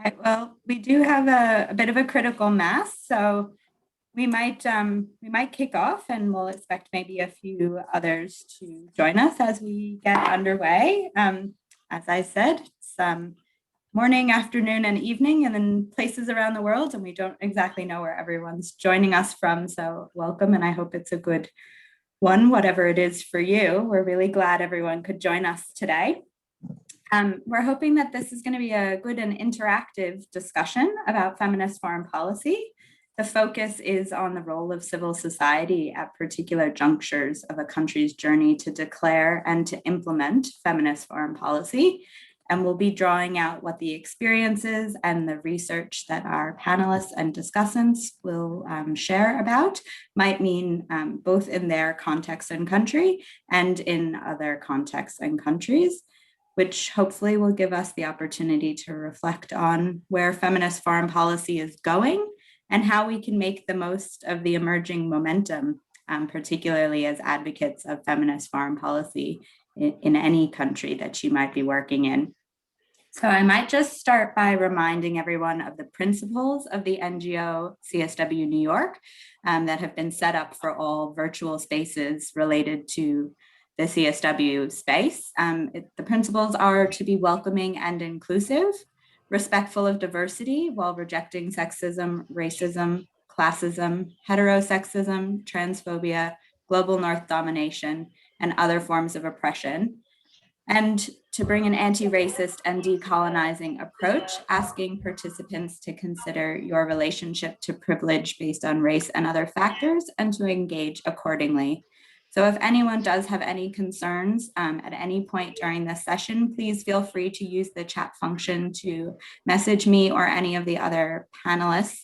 Right, well, we do have a bit of a critical mass, so we might kick off, and we'll expect maybe a few others to join us as we get underway. As I said, it's morning, afternoon, and evening, and then places around the world, and we don't exactly know where everyone's joining us from. So welcome, and I hope it's a good one, whatever it is for you. We're really glad everyone could join us today. We're hoping that this is going to be a good and interactive discussion about feminist foreign policy. The focus is on the role of civil society at particular junctures of a country's journey to declare and to implement feminist foreign policy. And we'll be drawing out what the experiences and the research that our panelists and discussants will share about might mean both in their context and country and in other contexts and countries, which hopefully will give us the opportunity to reflect on where feminist foreign policy is going and how we can make the most of the emerging momentum, particularly as advocates of feminist foreign policy in any country that you might be working in. So I might just start by reminding everyone of the principles of the NGO CSW New York that have been set up for all virtual spaces related to the CSW space. The principles are to be welcoming and inclusive, respectful of diversity while rejecting sexism, racism, classism, heterosexism, transphobia, global North domination, and other forms of oppression, and to bring an anti-racist and decolonizing approach, asking participants to consider your relationship to privilege based on race and other factors and to engage accordingly. So if anyone does have any concerns at any point during this session, please feel free to use the chat function to message me or any of the other panelists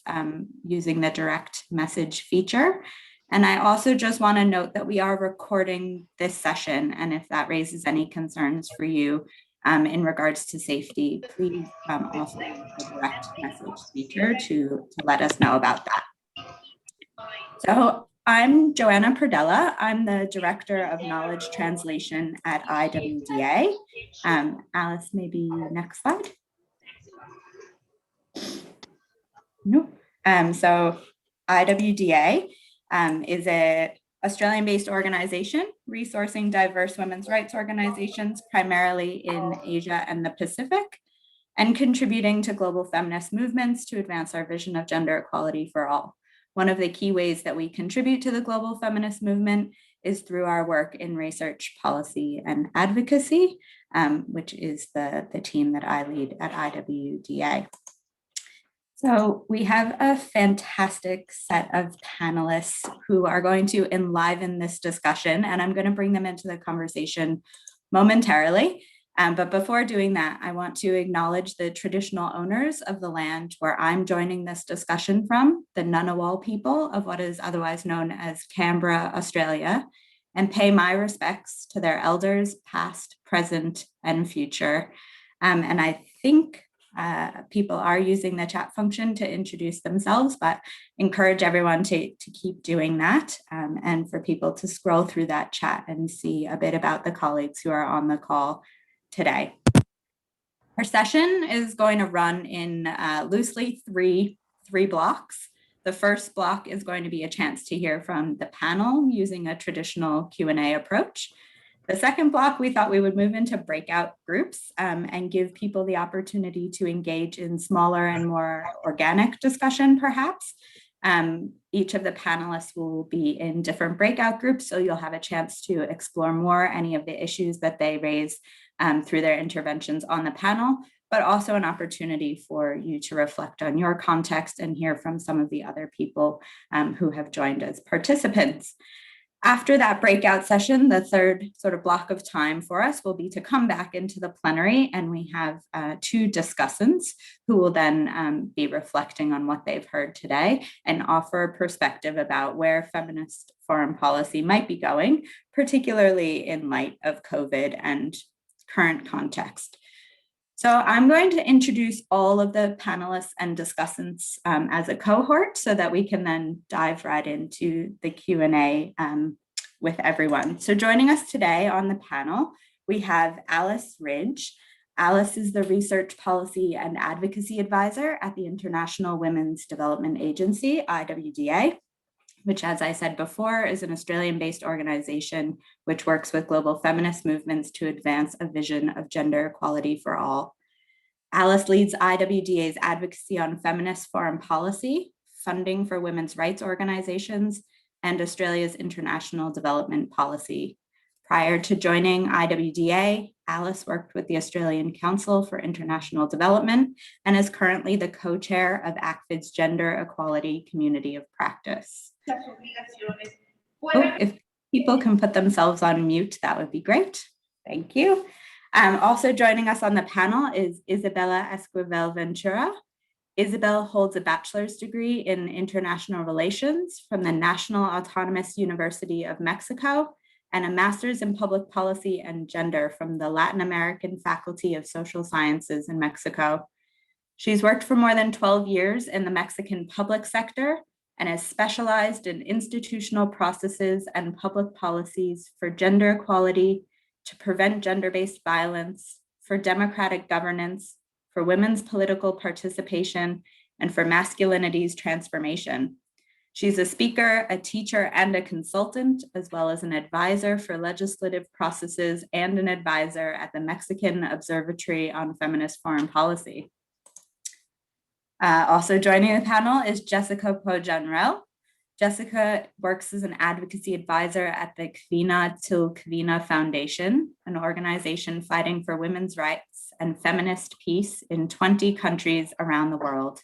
using the direct message feature. And I also just want to note that we are recording this session, and if that raises any concerns for you in regards to safety, please also use the direct message feature to let us know about that. So I'm Joanna Perdella. I'm the Director of Knowledge Translation at IWDA. Alice, maybe next slide. Nope. So IWDA is an Australian-based organization resourcing diverse women's rights organizations, primarily in Asia and the Pacific, and contributing to global feminist movements to advance our vision of gender equality for all. One of the key ways that we contribute to the global feminist movement is through our work in research, policy, and advocacy, which is the team that I lead at IWDA. So we have a fantastic set of panelists who are going to enliven this discussion, and I'm going to bring them into the conversation momentarily. But before doing that, I want to acknowledge the traditional owners of the land where I'm joining this discussion from, the Ngunnawal people of what is otherwise known as Canberra, Australia, and pay my respects to their elders, past, present, and future. And I think people are using the chat function to introduce themselves, but encourage everyone to keep doing that and for people to scroll through that chat and see a bit about the colleagues who are on the call today. Our session is going to run in loosely three blocks. The first block is going to be a chance to hear from the panel using a traditional Q&A approach. The second block, we thought we would move into breakout groups and give people the opportunity to engage in smaller and more organic discussion, perhaps. Each of the panelists will be in different breakout groups, so you'll have a chance to explore more any of the issues that they raise through their interventions on the panel, but also an opportunity for you to reflect on your context and hear from some of the other people who have joined as participants. After that breakout session, the third sort of block of time for us will be to come back into the plenary, and we have two discussants who will then be reflecting on what they've heard today and offer a perspective about where feminist foreign policy might be going, particularly in light of COVID and current context. So I'm going to introduce all of the panelists and discussants as a cohort so that we can then dive right into the Q&A with everyone. So joining us today on the panel, we have Alice Ridge. Alice is the Research Policy and Advocacy Advisor at the International Women's Development Agency, IWDA, which, as I said before, is an Australian-based organization which works with global feminist movements to advance a vision of gender equality for all. Alice leads IWDA's advocacy on feminist foreign policy, funding for women's rights organizations, and Australia's international development policy. Prior to joining IWDA, Alice worked with the Australian Council for International Development and is currently the co-chair of ACFID's Gender Equality Community of Practice. If people can put themselves on mute, that would be great. Thank you. Also joining us on the panel is Isabella Esquivel Ventura. Isabel holds a bachelor's degree in international relations from the National Autonomous University of Mexico and a master's in public policy and gender from the Latin American Faculty of Social Sciences in Mexico. She's worked for more than 12 years in the Mexican public sector and has specialized in institutional processes and public policies for gender equality, to prevent gender-based violence, for democratic governance, for women's political participation, and for masculinity's transformation. She's a speaker, a teacher, and a consultant, as well as an advisor for legislative processes and an advisor at the Mexican Observatory on Feminist Foreign Policy. Also joining the panel is Jessica Janrell. Jessica works as an advocacy advisor at the Kvinna till Kvinna Foundation, an organization fighting for women's rights and feminist peace in 20 countries around the world.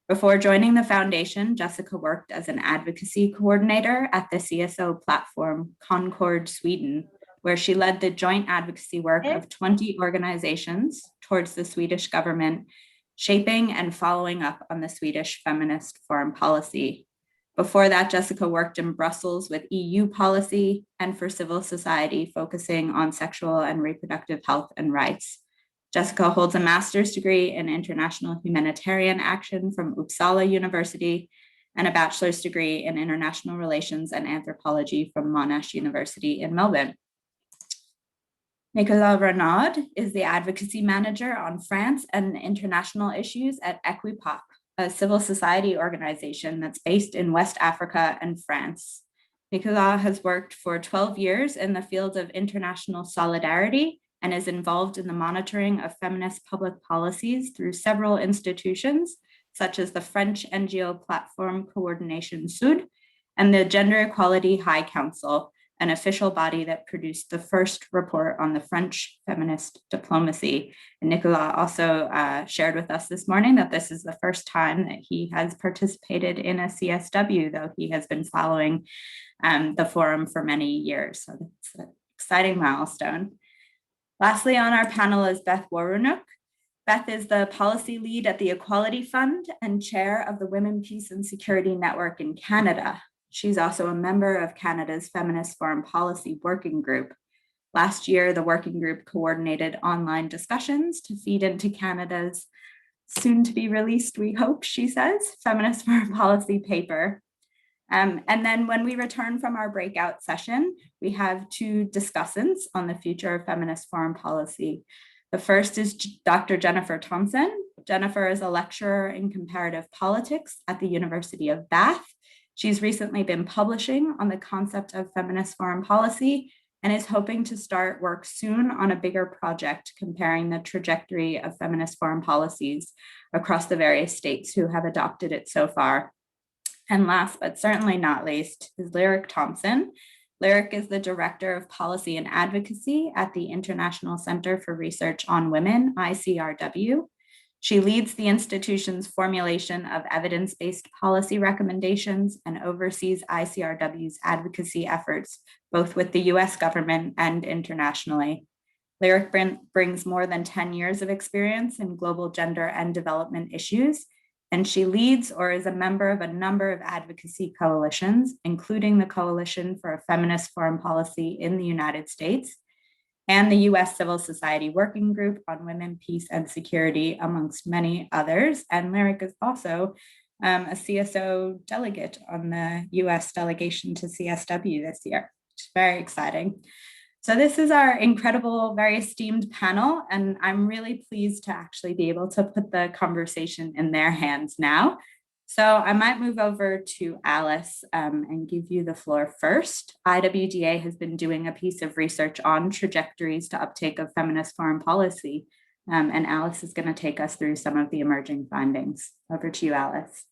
Before joining the foundation, Jessica worked as an advocacy coordinator at the CSO platform Concord, Sweden, where she led the joint advocacy work of 20 organizations towards the Swedish government, shaping and following up on the Swedish feminist foreign policy. Before that, Jessica worked in Brussels with EU policy and for civil society, focusing on sexual and reproductive health and rights. Jessica holds a master's degree in international humanitarian action from Uppsala University and a bachelor's degree in international relations and anthropology from Monash University in Melbourne. Nicolas Rainaud is the advocacy manager on France and international issues at Equipop, a civil society organization that's based in West Africa and France. Nicolas has worked for 12 years in the field of international solidarity and is involved in the monitoring of feminist public policies through several institutions, such as the French NGO platform Coordination Sud and the Gender Equality High Council, an official body that produced the first report on the French feminist diplomacy. And Nicolas also shared with us this morning that this is the first time that he has participated in a CSW, though he has been following the forum for many years. So that's an exciting milestone. Lastly, on our panel is Beth Woroniuk. Beth is the policy lead at the Equality Fund and chair of the Women, Peace and Security Network in Canada. She's also a member of Canada's Feminist Foreign Policy Working Group. Last year, the working group coordinated online discussions to feed into Canada's soon to be released, we hope, she says, Feminist Foreign Policy paper. And then when we return from our breakout session, we have two discussants on the future of feminist foreign policy. The first is Dr. Jennifer Thompson. Jennifer is a lecturer in comparative politics at the University of Bath. She's recently been publishing on the concept of feminist foreign policy and is hoping to start work soon on a bigger project comparing the trajectory of feminist foreign policies across the various states who have adopted it so far. And last, but certainly not least, is Lyric Thompson. Lyric is the Director of Policy and Advocacy at the International Center for Research on Women, ICRW. She leads the institution's formulation of evidence-based policy recommendations and oversees ICRW's advocacy efforts, both with the US government and internationally. Lyric brings more than 10 years of experience in global gender and development issues, and she leads or is a member of a number of advocacy coalitions, including the Coalition for a Feminist Foreign Policy in the United States, and the US Civil Society Working Group on Women, Peace and Security, amongst many others. And Lyric is also a CSO delegate on the US delegation to CSW this year, which is very exciting. So this is our incredible, very esteemed panel, and I'm really pleased to actually be able to put the conversation in their hands now. So I might move over to Alice and give you the floor first. IWDA has been doing a piece of research on trajectories to uptake of feminist foreign policy, and Alice is going to take us through some of the emerging findings. Over to you, Alice.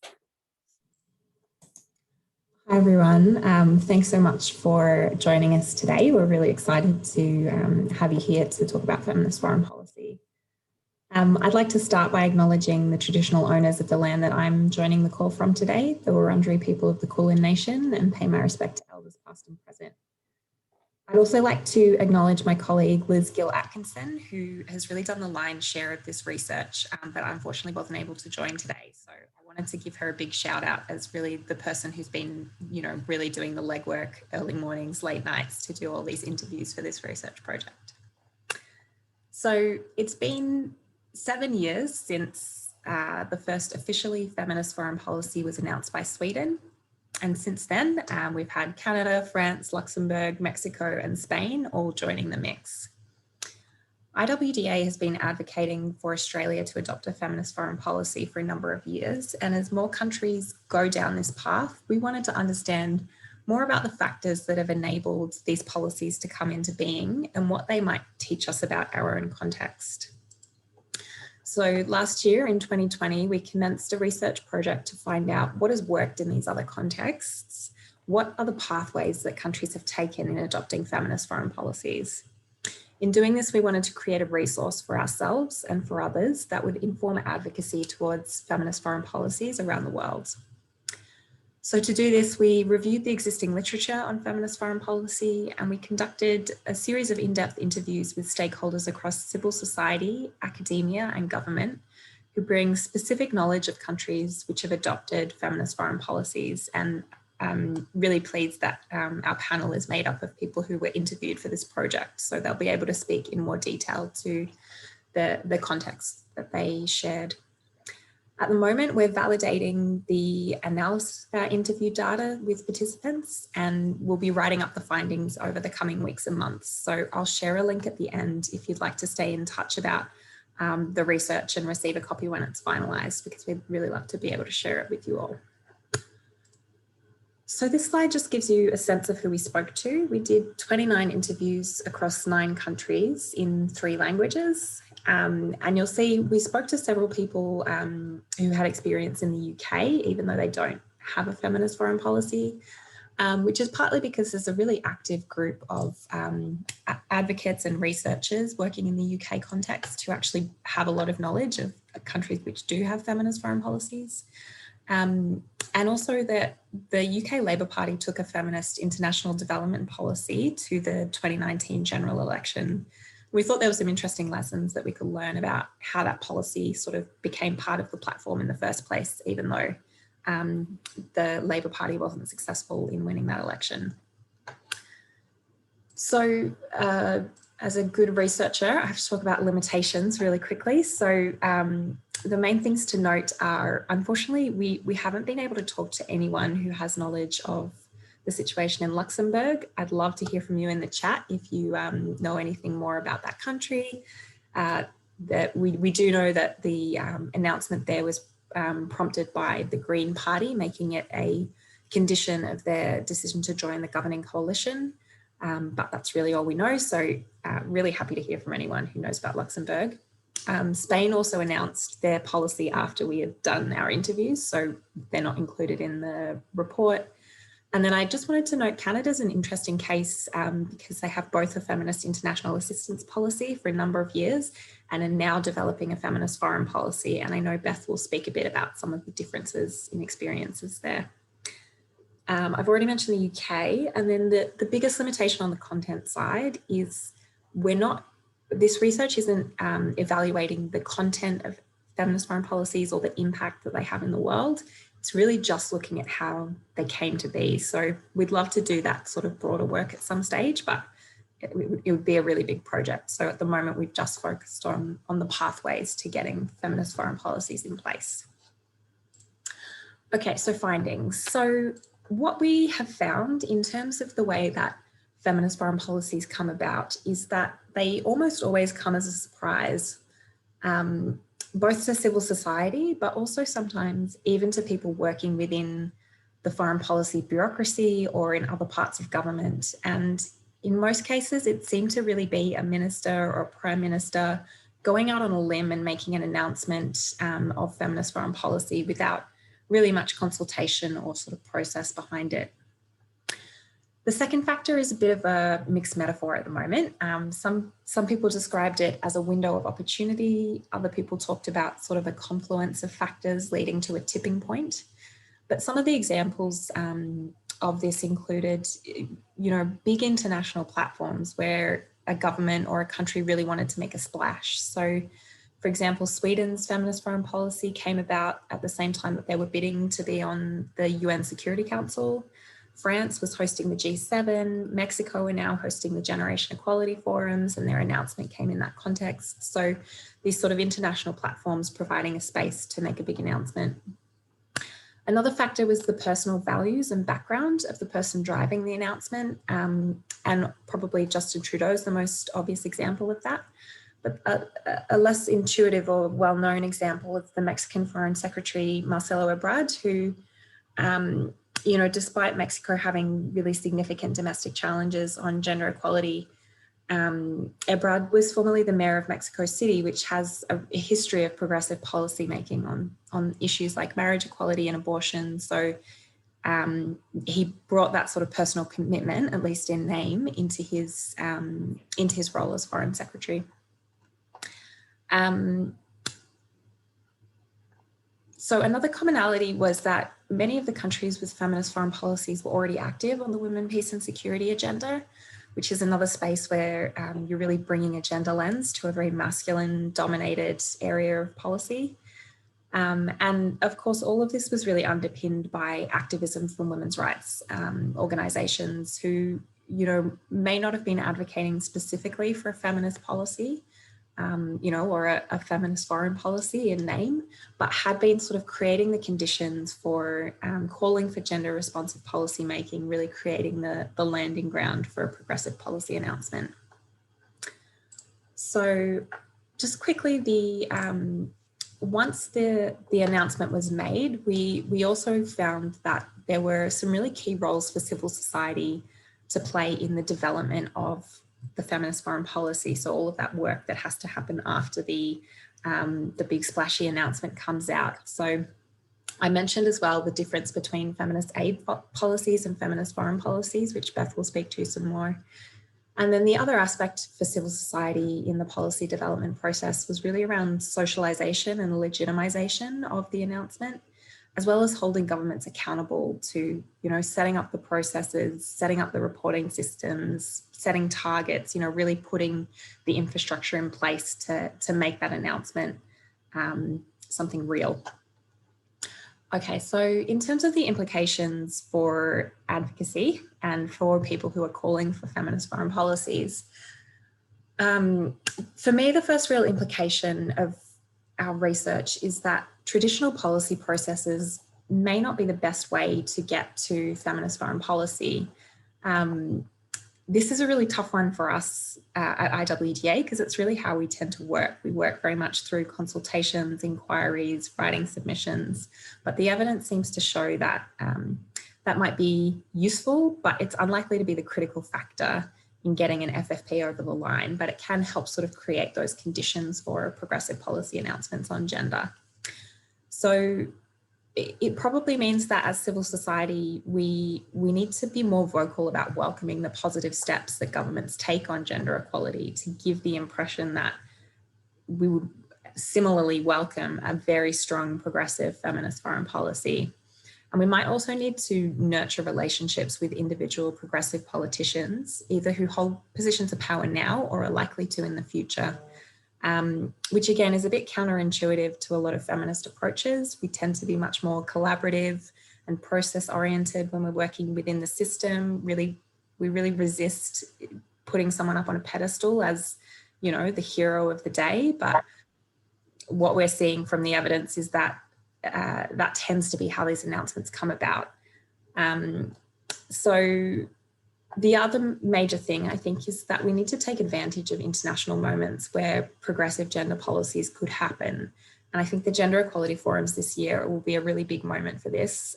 Hi everyone, thanks so much for joining us today. We're really excited to have you here to talk about feminist foreign policy. I'd like to start by acknowledging the traditional owners of the land that I'm joining the call from today, the Wurundjeri people of the Kulin Nation, and pay my respect to elders past and present. I'd also like to acknowledge my colleague Liz Gill-Atkinson, who has really done the lion's share of this research, but unfortunately wasn't able to join today. So I wanted to give her a big shout out as really the person who's been, really doing the legwork, early mornings, late nights to do all these interviews for this research project. So it's been 7 years since the first officially feminist foreign policy was announced by Sweden. And since then, we've had Canada, France, Luxembourg, Mexico, and Spain all joining the mix. IWDA has been advocating for Australia to adopt a feminist foreign policy for a number of years. And as more countries go down this path, we wanted to understand more about the factors that have enabled these policies to come into being and what they might teach us about our own context. So last year in 2020, we commenced a research project to find out what has worked in these other contexts. What are the pathways that countries have taken in adopting feminist foreign policies? In doing this, we wanted to create a resource for ourselves and for others that would inform advocacy towards feminist foreign policies around the world. So to do this, we reviewed the existing literature on feminist foreign policy, and we conducted a series of in-depth interviews with stakeholders across civil society, academia, and government, who bring specific knowledge of countries which have adopted feminist foreign policies, and really pleased that our panel is made up of people who were interviewed for this project. So they'll be able to speak in more detail to the context that they shared. At the moment, we're validating the analysis of our interview data with participants, and we'll be writing up the findings over the coming weeks and months. So I'll share a link at the end if you'd like to stay in touch about the research and receive a copy when it's finalised, because we'd really love to be able to share it with you all. So this slide just gives you a sense of who we spoke to. We did 29 interviews across 9 countries in 3 languages. And you'll see we spoke to several people who had experience in the UK, even though they don't have a feminist foreign policy, which is partly because there's a really active group of advocates and researchers working in the UK context who actually have a lot of knowledge of countries which do have feminist foreign policies. And also that the UK Labour Party took a feminist international development policy to the 2019 general election. We thought there were some interesting lessons that we could learn about how that policy sort of became part of the platform in the first place, even though the Labour Party wasn't successful in winning that election. So as a good researcher, I have to talk about limitations really quickly. So the main things to note are, unfortunately, we haven't been able to talk to anyone who has knowledge of the situation in Luxembourg. I'd love to hear from you in the chat if you know anything more about that country. That we do know that the announcement there was prompted by the Green Party, making it a condition of their decision to join the governing coalition. But that's really all we know. So really happy to hear from anyone who knows about Luxembourg. Spain also announced their policy after we had done our interviews, so they're not included in the report. And then I just wanted to note Canada's an interesting case because they have both a feminist international assistance policy for a number of years and are now developing a feminist foreign policy. And I know Beth will speak a bit about some of the differences in experiences there. I've already mentioned the UK, and then the biggest limitation on the content side is this research isn't evaluating the content of feminist foreign policies or the impact that they have in the world. It's really just looking at how they came to be. So we'd love to do that sort of broader work at some stage, but it would be a really big project. So at the moment, we've just focused on the pathways to getting feminist foreign policies in place. Okay, so findings. So what we have found in terms of the way that feminist foreign policies come about is that they almost always come as a surprise, both to civil society, but also sometimes even to people working within the foreign policy bureaucracy or in other parts of government. And in most cases, it seemed to really be a minister or a prime minister going out on a limb and making an announcement of feminist foreign policy without really much consultation or sort of process behind it. The second factor is a bit of a mixed metaphor at the moment. Some people described it as a window of opportunity. Other people talked about sort of a confluence of factors leading to a tipping point. But some of the examples of this included, big international platforms where a government or a country really wanted to make a splash. So, for example, Sweden's feminist foreign policy came about at the same time that they were bidding to be on the UN Security Council. France was hosting the G7, Mexico are now hosting the Generation Equality Forums, and their announcement came in that context. So these sort of international platforms providing a space to make a big announcement. Another factor was the personal values and background of the person driving the announcement, and probably Justin Trudeau is the most obvious example of that. But a less intuitive or well-known example is the Mexican Foreign Secretary, Marcelo Ebrard, who despite Mexico having really significant domestic challenges on gender equality, Ebrard was formerly the mayor of Mexico City, which has a history of progressive policy making on issues like marriage equality and abortion. So he brought that sort of personal commitment, at least in name, into his role as Foreign Secretary. So another commonality was that many of the countries with feminist foreign policies were already active on the women, peace and security agenda, which is another space where you're really bringing a gender lens to a very masculine dominated area of policy. And of course, all of this was really underpinned by activism from women's rights organizations who, may not have been advocating specifically for a feminist policy, or a feminist foreign policy in name, but had been sort of creating the conditions for calling for gender responsive policy making, really creating the landing ground for a progressive policy announcement. So just quickly, once the announcement was made, we also found that there were some really key roles for civil society to play in the development of the feminist foreign policy. So all of that work that has to happen after the big splashy announcement comes out. So I mentioned as well the difference between feminist aid policies and feminist foreign policies, which Beth will speak to some more. And then the other aspect for civil society in the policy development process was really around socialization and legitimization of the announcement, as well as holding governments accountable to, setting up the processes, setting up the reporting systems, setting targets, really putting the infrastructure in place to make that announcement something real. Okay, so in terms of the implications for advocacy and for people who are calling for feminist foreign policies, for me, the first real implication of our research is that traditional policy processes may not be the best way to get to feminist foreign policy. This is a really tough one for us at IWDA because it's really how we tend to work. We work very much through consultations, inquiries, writing submissions, but the evidence seems to show that that might be useful, but it's unlikely to be the critical factor in getting an FFP over the line, but it can help sort of create those conditions for progressive policy announcements on gender. So it probably means that as civil society, we need to be more vocal about welcoming the positive steps that governments take on gender equality to give the impression that we would similarly welcome a very strong progressive feminist foreign policy. And we might also need to nurture relationships with individual progressive politicians, either who hold positions of power now or are likely to in the future. Which again is a bit counterintuitive to a lot of feminist approaches. We tend to be much more collaborative and process oriented when we're working within the system. We really resist putting someone up on a pedestal as, the hero of the day. But what we're seeing from the evidence is that that tends to be how these announcements come about. So The other major thing, I think, is that we need to take advantage of international moments where progressive gender policies could happen. And I think the Gender Equality Forums this year will be a really big moment for this.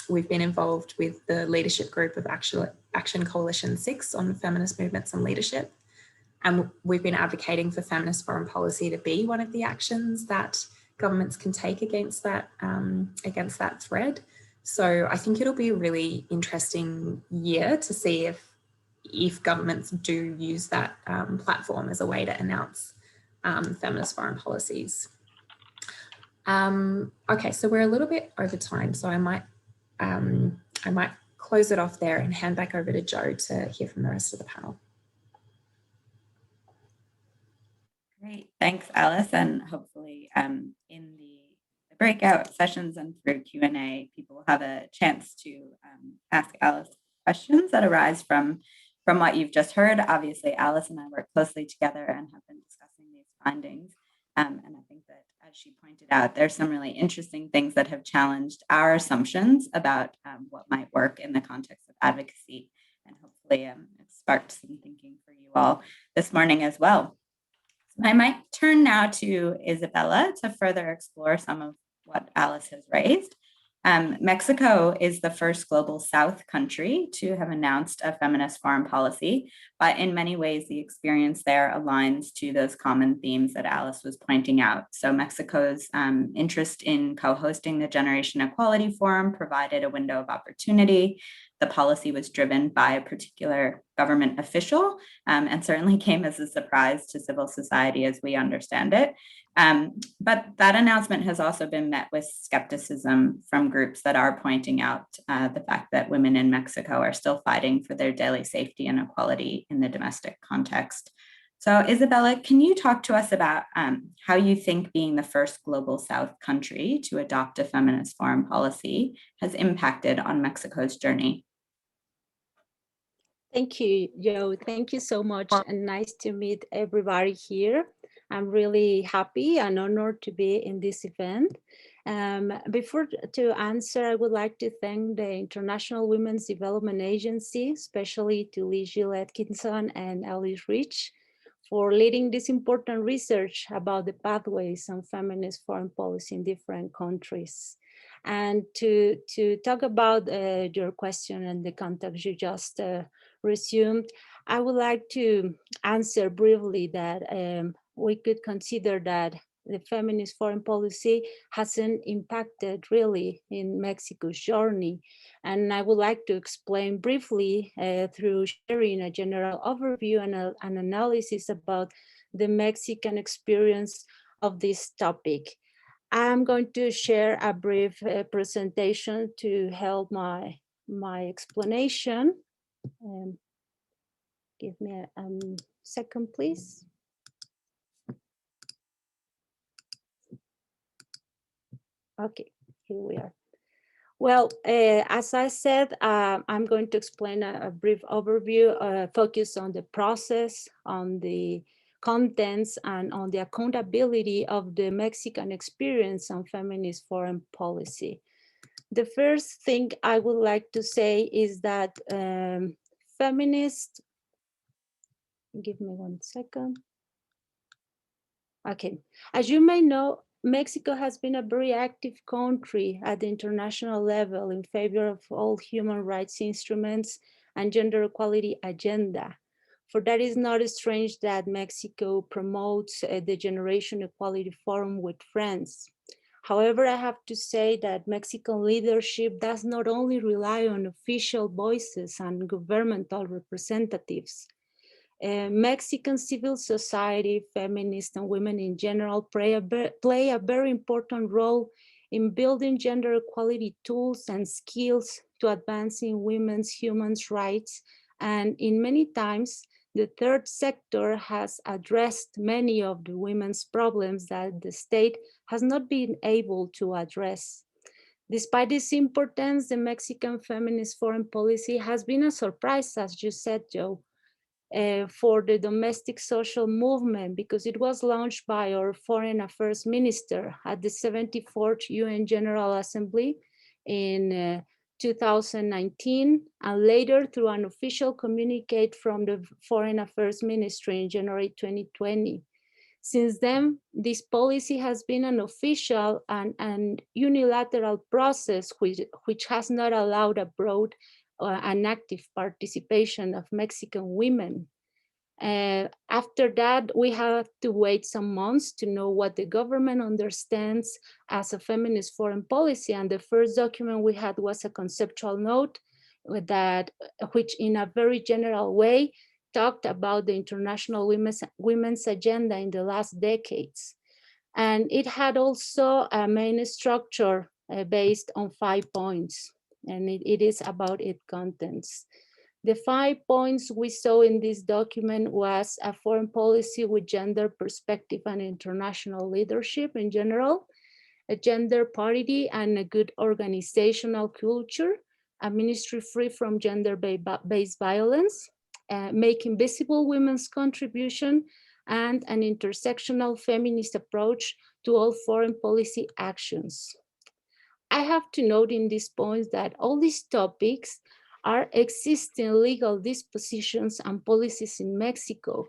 We've been involved with the leadership group of Action Coalition 6 on feminist movements and leadership. And we've been advocating for feminist foreign policy to be one of the actions that governments can take against that thread. So I think it'll be a really interesting year to see if governments do use that platform as a way to announce feminist foreign policies. Okay, so we're a little bit over time, so I might close it off there and hand back over to Jo to hear from the rest of the panel. Great, thanks, Alice. And hopefully in the breakout sessions and through Q&A, people will have a chance to ask Alice questions that arise from what you've just heard. Obviously, Alice and I work closely together and have been discussing these findings. And I think that, as she pointed out, there's some really interesting things that have challenged our assumptions about what might work in the context of advocacy. And hopefully it sparked some thinking for you all this morning as well. So I might turn now to Isabella to further explore some of what Alice has raised. Mexico is the first global South country to have announced a feminist foreign policy, but in many ways, the experience there aligns to those common themes that Alice was pointing out. So Mexico's interest in co-hosting the Generation Equality Forum provided a window of opportunity. The policy was driven by a particular government official and certainly came as a surprise to civil society as we understand it. But that announcement has also been met with skepticism from groups that are pointing out the fact that women in Mexico are still fighting for their daily safety and equality in the domestic context. So Isabella, can you talk to us about how you think being the first global South country to adopt a feminist foreign policy has impacted on Mexico's journey? Thank you, Jo. Thank you so much, and nice to meet everybody here. I'm really happy and honored to be in this event. Before to answer, I would like to thank the International Women's Development Agency, especially to Lee Jill Atkinson and Alice Rich, for leading this important research about the pathways on feminist foreign policy in different countries. And to talk about your question and the context you just resumed, I would like to answer briefly that we could consider that the feminist foreign policy hasn't impacted really in Mexico's journey. And I would like to explain briefly through sharing a general overview and an analysis about the Mexican experience of this topic. I'm going to share a brief presentation to help my explanation. Give me a second, please. Okay, here we are. Well, as I said, I'm going to explain a brief overview, focus on the process, on the contents, and on the accountability of the Mexican experience on feminist foreign policy. The first thing I would like to say is that feminist, give me 1 second. Okay, as you may know, Mexico has been a very active country at the international level in favor of all human rights instruments and gender equality agenda. For that is not strange that Mexico promotes the Generation Equality Forum with friends. However, I have to say that Mexican leadership does not only rely on official voices and governmental representatives. Mexican civil society, feminists, and women in general play a very important role in building gender equality tools and skills to advancing women's human rights. And in many times, the third sector has addressed many of the women's problems that the state has not been able to address. Despite this importance, the Mexican feminist foreign policy has been a surprise, as you said, Jo, for the domestic social movement, because it was launched by our Foreign Affairs Minister at the 74th UN General Assembly in 2019, and later through an official communique from the Foreign Affairs Ministry in January 2020. Since then, this policy has been an official and unilateral process which has not allowed a broad and active participation of Mexican women. After that, we have to wait some months to know what the government understands as a feminist foreign policy. And the first document we had was a conceptual note which in a very general way talked about the international women's agenda in the last decades. And it had also a main structure based on 5 points, and it is about its contents. The 5 points we saw in this document was a foreign policy with gender perspective and international leadership in general, a gender parity and a good organizational culture, a ministry free from gender-based violence, making visible women's contribution, and an intersectional feminist approach to all foreign policy actions. I have to note in these points that all these topics are existing legal dispositions and policies in Mexico.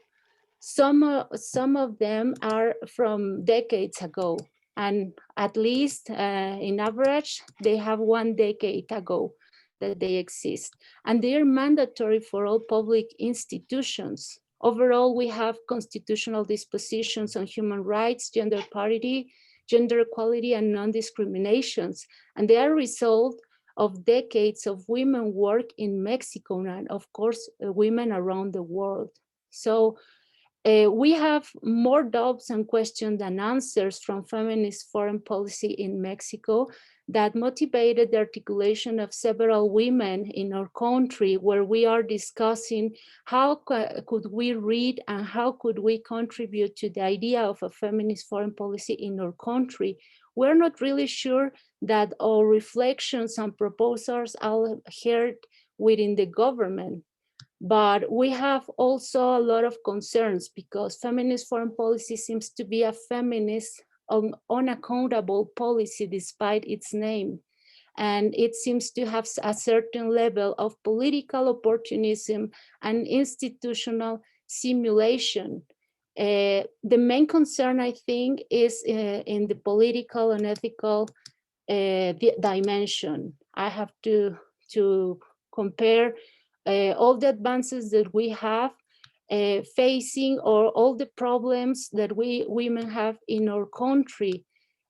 Some of them are from decades ago, and at least in average, they have 1 decade ago that they exist, and they are mandatory for all public institutions. Overall, we have constitutional dispositions on human rights, gender parity, gender equality, and non-discriminations, and they are a result of decades of women work in Mexico and of course, women around the world. So we have more doubts and questions than answers from feminist foreign policy in Mexico that motivated the articulation of several women in our country, where we are discussing how could we read and how could we contribute to the idea of a feminist foreign policy in our country. We're not really sure that our reflections and proposals are heard within the government. But we have also a lot of concerns because feminist foreign policy seems to be a feminist, unaccountable policy despite its name. And it seems to have a certain level of political opportunism and institutional simulation. The main concern, I think, is in the political and ethical dimension. I have to compare all the advances that we have facing, or all the problems that we women have in our country.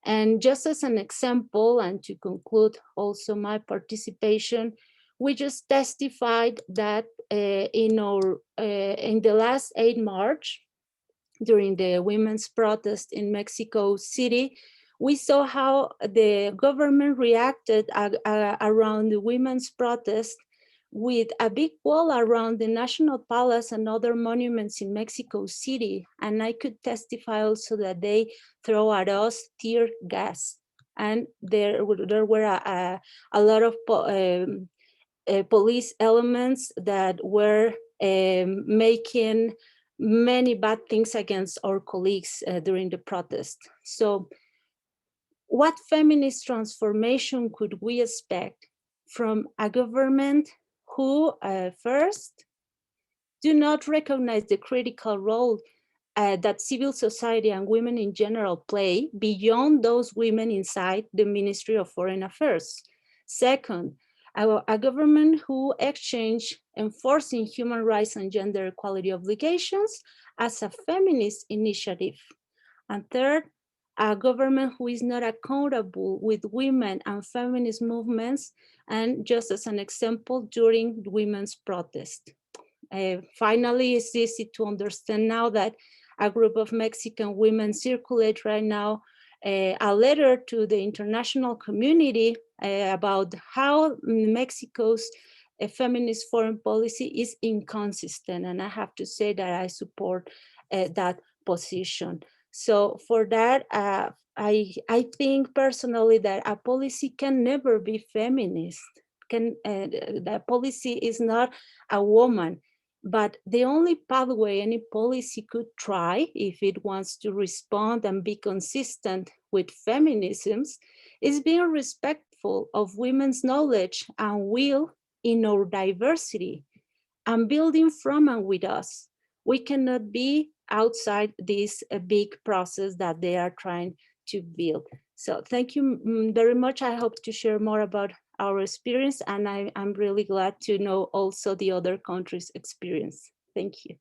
And just as an example, and to conclude also my participation, we just testified that in the last 8 March, during the women's protest in Mexico City, we saw how the government reacted around the women's protest with a big wall around the National Palace and other monuments in Mexico City. And I could testify also that they throw at us tear gas. And there were a lot of police elements that were making many bad things against our colleagues during the protest. So what feminist transformation could we expect from a government who first do not recognize the critical role that civil society and women in general play beyond those women inside the Ministry of Foreign Affairs? Second, a government who exchange enforcing human rights and gender equality obligations as a feminist initiative. And third, a government who is not accountable with women and feminist movements, and just as an example, during women's protest. Finally, it's easy to understand now that a group of Mexican women circulate right now a letter to the international community about how Mexico's feminist foreign policy is inconsistent. And I have to say that I support that position. So for that, I think personally that a policy can never be feminist. The policy is not a woman, but the only pathway any policy could try, if it wants to respond and be consistent with feminisms, is being respectful mindful of women's knowledge and will in our diversity and building from and with us. We cannot be outside this big process that they are trying to build. So thank you very much. I hope to share more about our experience, and I'm really glad to know also the other countries' experience. Thank you.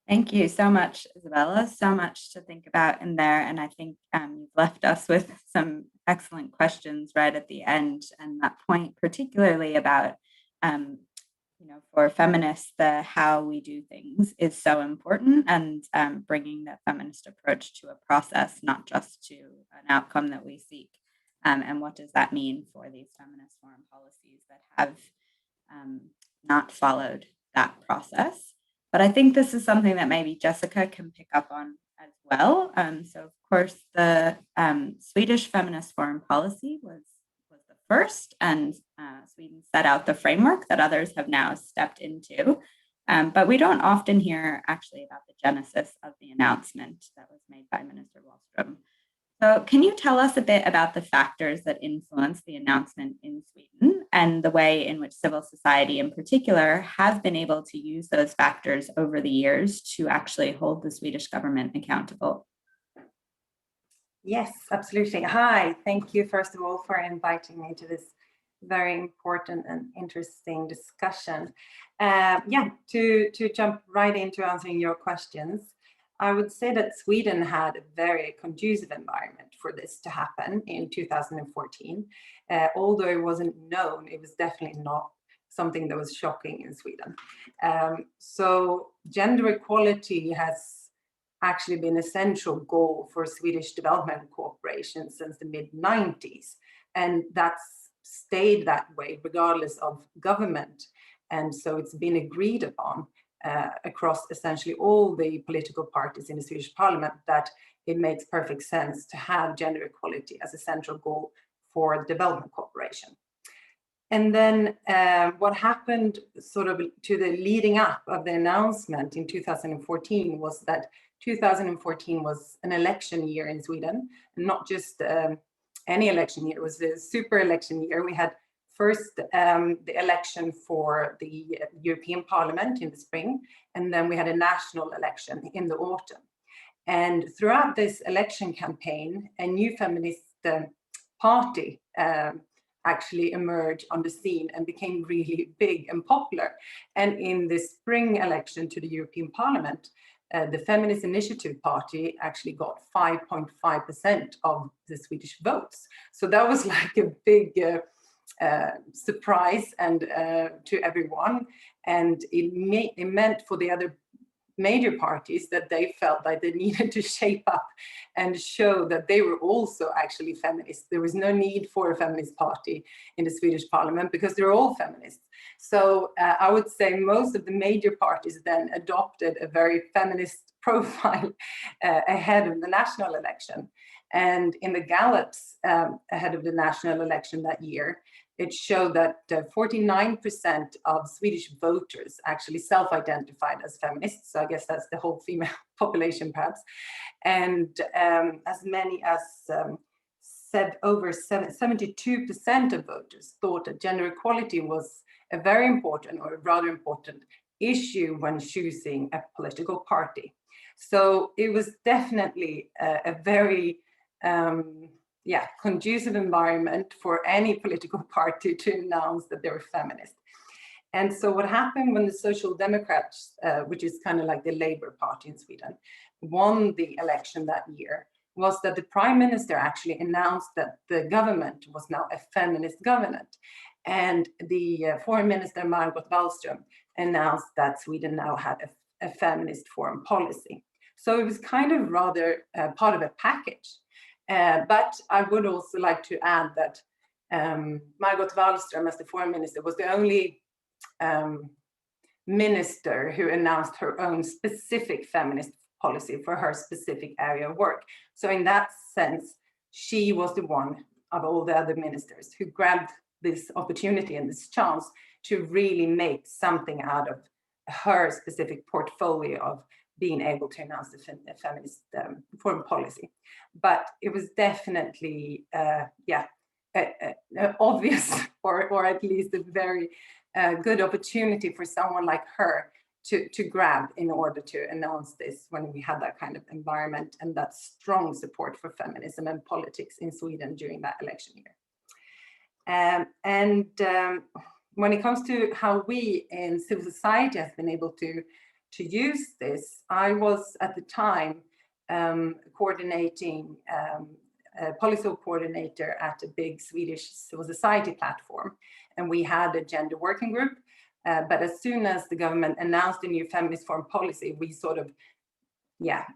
Thank you so much, Isabella. So much to think about in there. And I think you've left us with some excellent questions right at the end. And that point particularly about, for feminists, the how we do things is so important, and bringing the feminist approach to a process, not just to an outcome that we seek. And what does that mean for these feminist foreign policies that have not followed that process? But I think this is something that maybe Jessica can pick up on as well. So of course, the Swedish feminist foreign policy was the first, and Sweden set out the framework that others have now stepped into. But we don't often hear actually about the genesis of the announcement that was made by Minister Wallström. So can you tell us a bit about the factors that influenced the announcement in Sweden and the way in which civil society in particular has been able to use those factors over the years to actually hold the Swedish government accountable? Yes, absolutely. Hi, thank you first of all for inviting me to this very important and interesting discussion. To jump right into answering your questions, I would say that Sweden had a very conducive environment for this to happen in 2014. Although it wasn't known, it was definitely not something that was shocking in Sweden. So gender equality has actually been a central goal for Swedish development cooperation since the mid-90s. And that's stayed that way regardless of government. And so it's been agreed upon across essentially all the political parties in the Swedish parliament that it makes perfect sense to have gender equality as a central goal for development cooperation. And then what happened sort of to the leading up of the announcement in 2014 was that 2014 was an election year in Sweden, not just any election year, it was a super election year. We had first the election for the European Parliament in the spring, and then we had a national election in the autumn. And throughout this election campaign, a new feminist party actually emerged on the scene and became really big and popular. And in the spring election to the European Parliament, the Feminist Initiative Party actually got 5.5% of the Swedish votes. So that was like a big surprise and to everyone. And it meant for the other major parties that they felt like they needed to shape up and show that they were also actually feminists. There was no need for a feminist party in the Swedish parliament because they're all feminists. So I would say most of the major parties then adopted a very feminist profile ahead of the national election. And in the gallops ahead of the national election that year, it showed that 49% of Swedish voters actually self-identified as feminists. So I guess that's the whole female population perhaps. And as many as over 72% of voters thought that gender equality was a very important or a rather important issue when choosing a political party. So it was definitely a very conducive environment for any political party to announce that they were feminist. And so what happened when the Social Democrats, which is kind of like the Labour Party in Sweden, won the election that year, was that the Prime Minister actually announced that the government was now a feminist government. And the Foreign Minister, Margot Wallström, announced that Sweden now had a feminist foreign policy. So it was kind of rather part of a package. But I would also like to add that Margot Wallström, as the foreign minister, was the only minister who announced her own specific feminist policy for her specific area of work. So in that sense, she was the one of all the other ministers who grabbed this opportunity and this chance to really make something out of her specific portfolio of being able to announce the feminist foreign policy. But it was definitely, obvious, or at least a very good opportunity for someone like her to grab in order to announce this when we had that kind of environment and that strong support for feminism and politics in Sweden during that election year. When it comes to how we in civil society has been able to use this, I was at the time coordinating a policy coordinator at a big Swedish civil society platform, and we had a gender working group. But as soon as the government announced a new feminist foreign policy, we sort of,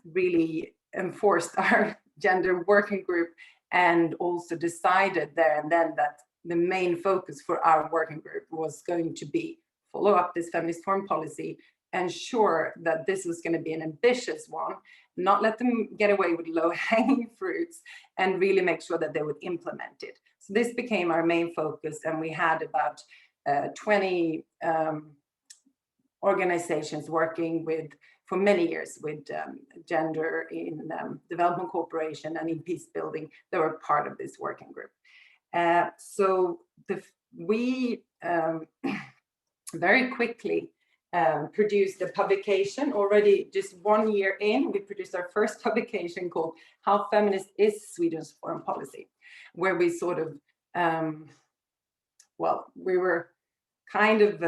really enforced our gender working group, and also decided there and then that the main focus for our working group was going to be follow up this feminist foreign policy, ensure that this was going to be an ambitious one, not let them get away with low-hanging fruits, and really make sure that they would implement it. So this became our main focus, and we had about 20 organizations working for many years with gender in development cooperation and in peace building that were part of this working group. So we very quickly produced a publication. Already just 1 year in, we produced our first publication called How Feminist is Sweden's Foreign Policy, where we sort of, we were kind of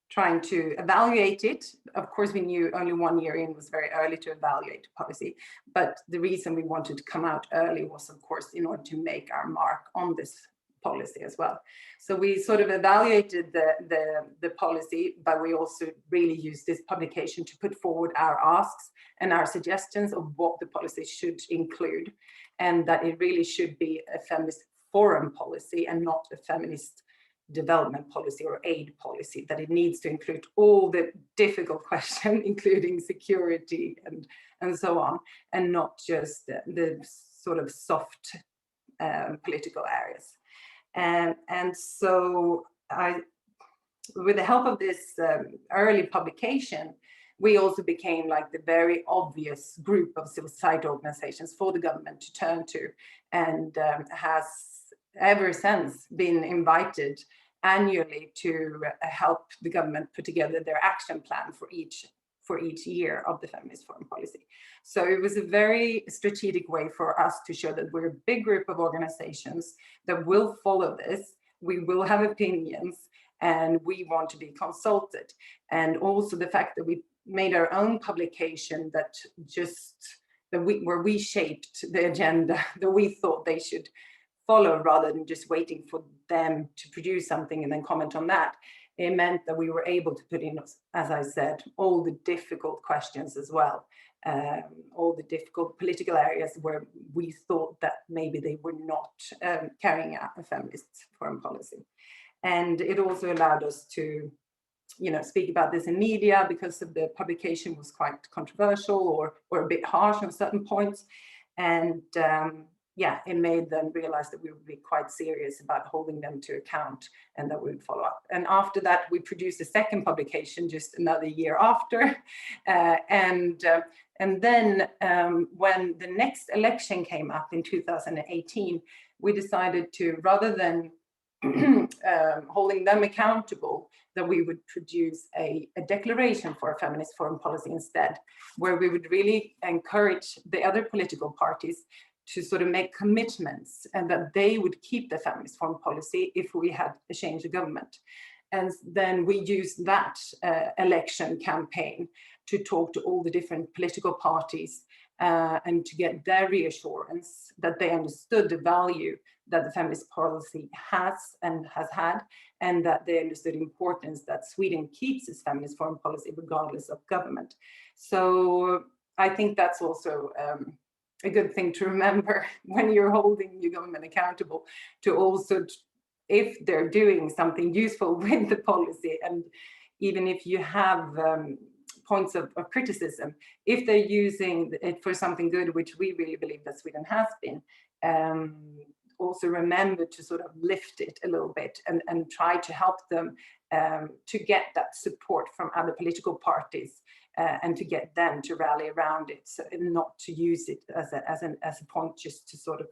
trying to evaluate it. Of course, we knew only 1 year in was very early to evaluate policy, but the reason we wanted to come out early was, of course, in order to make our mark on this policy as well. So we sort of evaluated the policy, but we also really used this publication to put forward our asks and our suggestions of what the policy should include, and that it really should be a feminist foreign policy and not a feminist development policy or aid policy, that it needs to include all the difficult questions, including security and so on, and not just the sort of soft political areas. And so with the help of this early publication, we also became like the very obvious group of civil society organizations for the government to turn to, and has ever since been invited annually to help the government put together their action plan for each year of the feminist foreign policy. So it was a very strategic way for us to show that we're a big group of organizations that will follow this. We will have opinions, and we want to be consulted. And also the fact that we made our own publication where we shaped the agenda that we thought they should follow, rather than just waiting for them to produce something and then comment on that. It meant that we were able to put in, as I said, all the difficult questions as well, all the difficult political areas where we thought that maybe they were not carrying out a feminist foreign policy. And it also allowed us to, speak about this in media, because of the publication was quite controversial or a bit harsh on certain points. And it made them realize that we would be quite serious about holding them to account, and that we would follow up. And after that, we produced a second publication just another year after. And then when the next election came up in 2018, we decided to, rather than holding them accountable, that we would produce a declaration for a feminist foreign policy instead, where we would really encourage the other political parties to sort of make commitments, and that they would keep the feminist foreign policy if we had a change of government. And then we used that election campaign to talk to all the different political parties and to get their reassurance that they understood the value that the feminist policy has and has had, and that they understood the importance that Sweden keeps its feminist foreign policy regardless of government. So I think that's also a good thing to remember when you're holding your government accountable, to also, if they're doing something useful with the policy, and even if you have points of criticism, if they're using it for something good, which we really believe that Sweden has been, also remember to sort of lift it a little bit and try to help them to get that support from other political parties and to get them to rally around it, so, and not to use it as a point just to sort of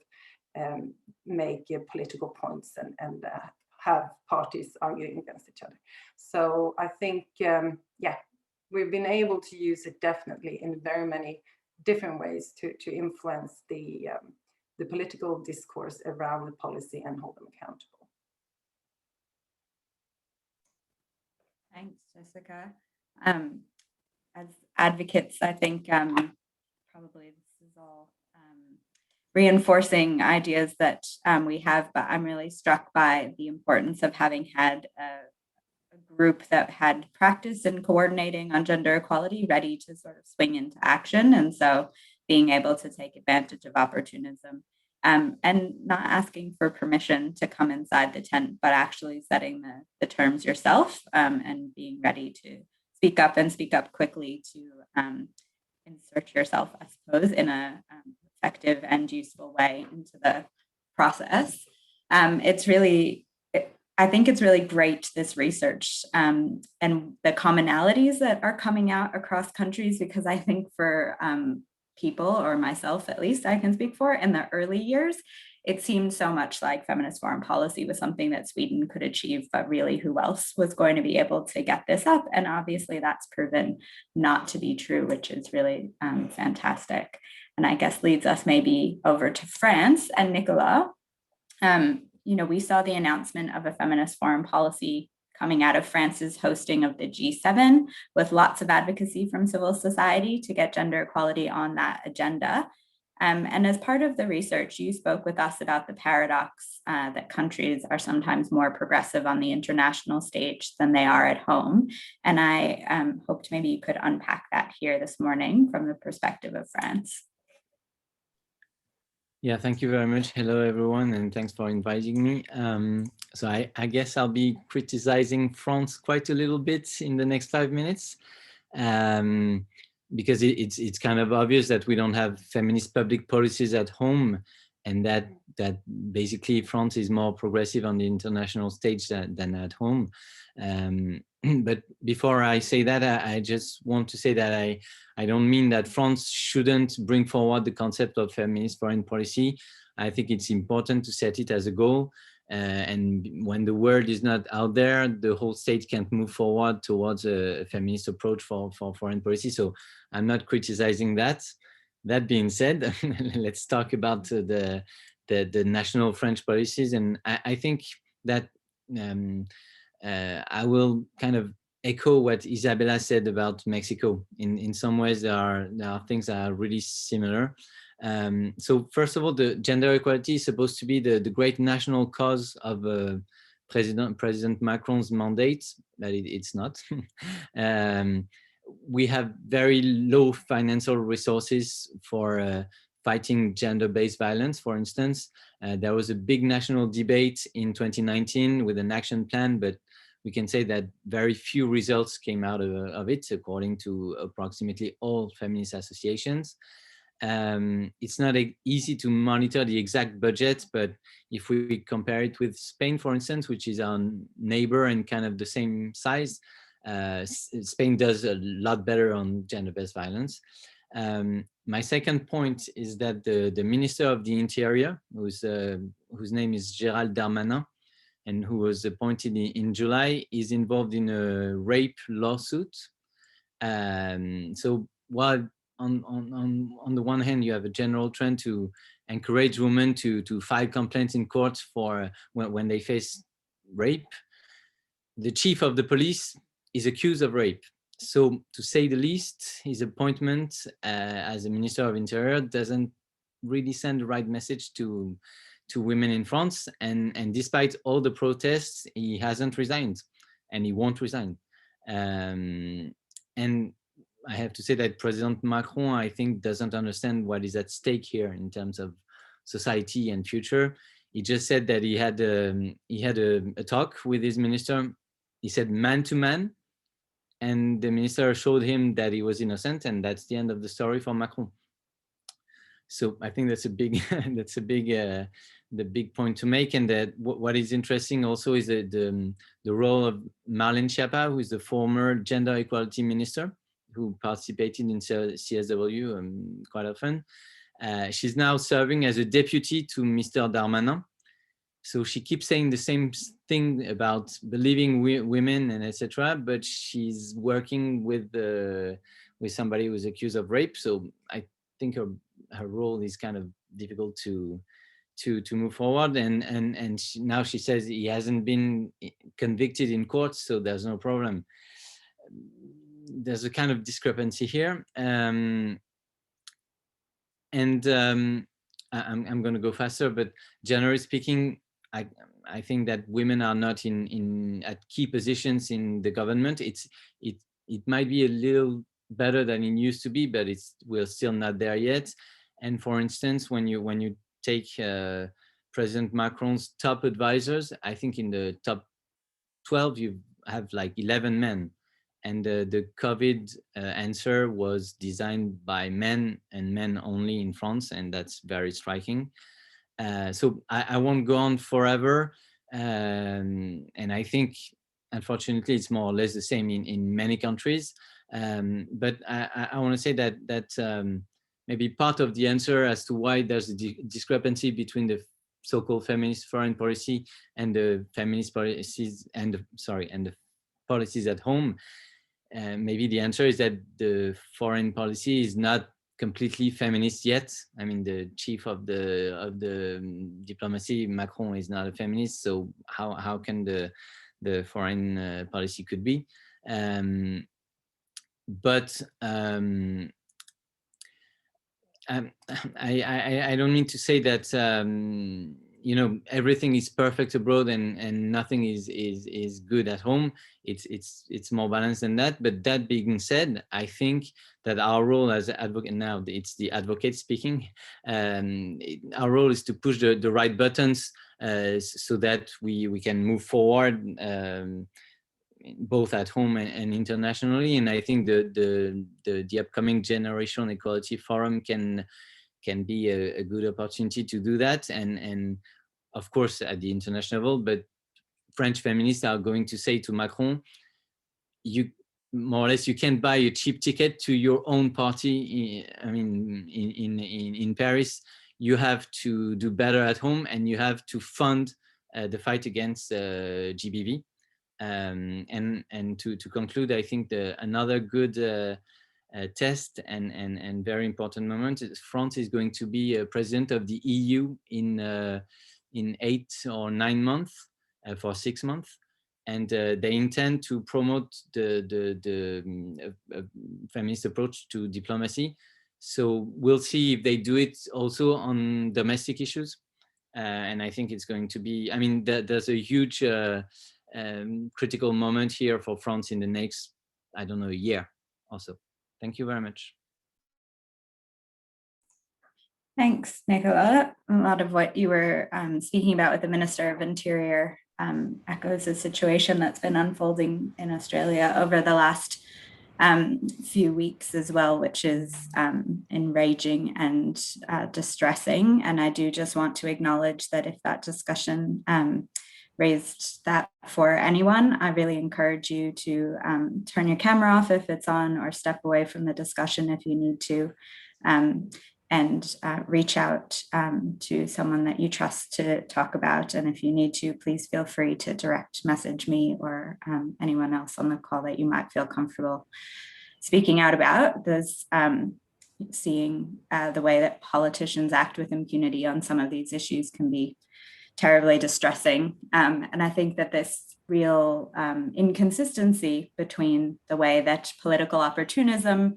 make political points and have parties arguing against each other. So I think, yeah, we've been able to use it definitely in very many different ways to influence the political discourse around the policy and hold them accountable. Thanks, Jessica. As advocates, I think probably this is all reinforcing ideas that we have, but I'm really struck by the importance of having had a group that had practice in coordinating on gender equality ready to sort of swing into action. And so being able to take advantage of opportunism and not asking for permission to come inside the tent, but actually setting the terms yourself and being ready to speak up and speak up quickly to insert yourself, I suppose, in a effective and useful way into the process. I think it's really great, this research and the commonalities that are coming out across countries, because I think for people, or myself at least, I can speak for, in the early years, it seemed so much like feminist foreign policy was something that Sweden could achieve, but really who else was going to be able to get this up? And obviously that's proven not to be true, which is really fantastic. And I guess leads us maybe over to France and Nicolas. We saw the announcement of a feminist foreign policy coming out of France's hosting of the G7, with lots of advocacy from civil society to get gender equality on that agenda. And as part of the research, you spoke with us about the paradox that countries are sometimes more progressive on the international stage than they are at home. And I hoped maybe you could unpack that here this morning from the perspective of France. Yeah, thank you very much. Hello, everyone, and thanks for inviting me. So I guess I'll be criticizing France quite a little bit in the next 5 minutes, because it's kind of obvious that we don't have feminist public policies at home, and that basically France is more progressive on the international stage than at home. But before I say that, I just want to say that I don't mean that France shouldn't bring forward the concept of feminist foreign policy. I think it's important to set it as a goal. And when the word is not out there, the whole state can't move forward towards a feminist approach for foreign policy. So I'm not criticizing that. That being said, let's talk about the national French policies. And I think that I will kind of echo what Isabella said about Mexico. In some ways, there are things that are really similar. So first of all, the gender equality is supposed to be the great national cause of President Macron's mandate, but it's not. We have very low financial resources for fighting gender-based violence, for instance. There was a big national debate in 2019 with an action plan, but we can say that very few results came out of it, according to approximately all feminist associations. It's not easy to monitor the exact budget, but if we compare it with Spain, for instance, which is our neighbor and kind of the same size, Spain does a lot better on gender-based violence. My second point is that the Minister of the Interior, whose name is Gérald Darmanin, and who was appointed in July, is involved in a rape lawsuit. So while on the one hand, you have a general trend to encourage women to file complaints in court for when they face rape, the chief of the police is accused of rape. So to say the least, his appointment as a Minister of Interior doesn't really send the right message to women in France, and despite all the protests, he hasn't resigned, and he won't resign. And I have to say that President Macron, I think, doesn't understand what is at stake here in terms of society and future. He just said that he had a talk with his minister. He said man to man, and the minister showed him that he was innocent, and that's the end of the story for Macron. So I think that's a big the big point to make. And that what is interesting also is the role of Marlene Schiappa, who is the former gender equality minister, who participated in CSW quite often. She's now serving as a deputy to Mr. Darmanin. So she keeps saying the same thing about believing women and etc. But she's working with somebody who's accused of rape. So I think her role is kind of difficult to move forward. And now she says he hasn't been convicted in court, so there's no problem. There's a kind of discrepancy here. I'm going to go faster, but generally speaking, I think that women are not at key positions in the government. It might be a little better than it used to be, but we're still not there yet. And for instance, when you take President Macron's top advisors, I think in the top 12 you have like 11 men. And the COVID answer was designed by men and men only in France, and that's very striking. So I won't go on forever. And I think, unfortunately, it's more or less the same in many countries. But I want to say that maybe part of the answer as to why there's a discrepancy between the so-called feminist foreign policy and the feminist policies and the policies at home. Maybe the answer is that the foreign policy is not completely feminist yet. I mean, the chief of the diplomacy, Macron, is not a feminist. So how can the foreign policy could be? But I don't mean to say that everything is perfect abroad and nothing is good at home. It's more balanced than that. But that being said, I think that our role as an advocate, now it's the advocate speaking, our role is to push the right buttons so that we can move forward both at home and internationally. And I think the upcoming Generational Equality Forum can be a good opportunity to do that, and of course at the international level. But French feminists are going to say to Macron, you more or less you can't buy a cheap ticket to your own party. I mean, in Paris, you have to do better at home, and you have to fund the fight against GBV. And to conclude, I think another good test and very important moment is France is going to be a president of the EU in 8 or 9 months for 6 months, and they intend to promote the feminist approach to diplomacy. So we'll see if they do it also on domestic issues, and I think it's going to be. I mean, there's a huge critical moment here for France in the next, I don't know, year also. Thank you very much. Thanks, Nicolas. A lot of what you were speaking about with the Minister of Interior echoes a situation that's been unfolding in Australia over the last few weeks as well, which is enraging and distressing. And I do just want to acknowledge that if that discussion raised that for anyone, I really encourage you to turn your camera off if it's on, or step away from the discussion if you need to, and reach out to someone that you trust to talk about. And if you need to, please feel free to direct message me or anyone else on the call that you might feel comfortable speaking out about. There's seeing the way that politicians act with impunity on some of these issues can be terribly distressing. And I think that this real inconsistency between the way that political opportunism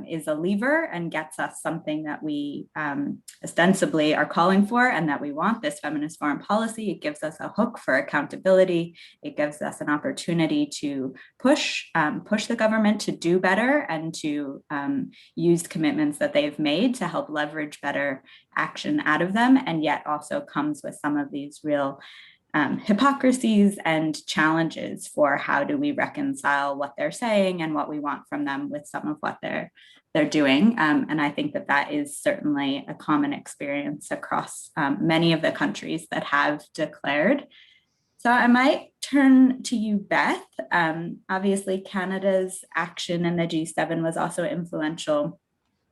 is a lever and gets us something that we ostensibly are calling for and that we want, this feminist foreign policy. It gives us a hook for accountability. It gives us an opportunity to push the government to do better and to use commitments that they've made to help leverage better action out of them, and yet also comes with some of these real hypocrisies and challenges for how do we reconcile what they're saying and what we want from them with some of what they're doing. And I think that is certainly a common experience across many of the countries that have declared So I might turn to you, Beth. Obviously, Canada's action in the G7 was also influential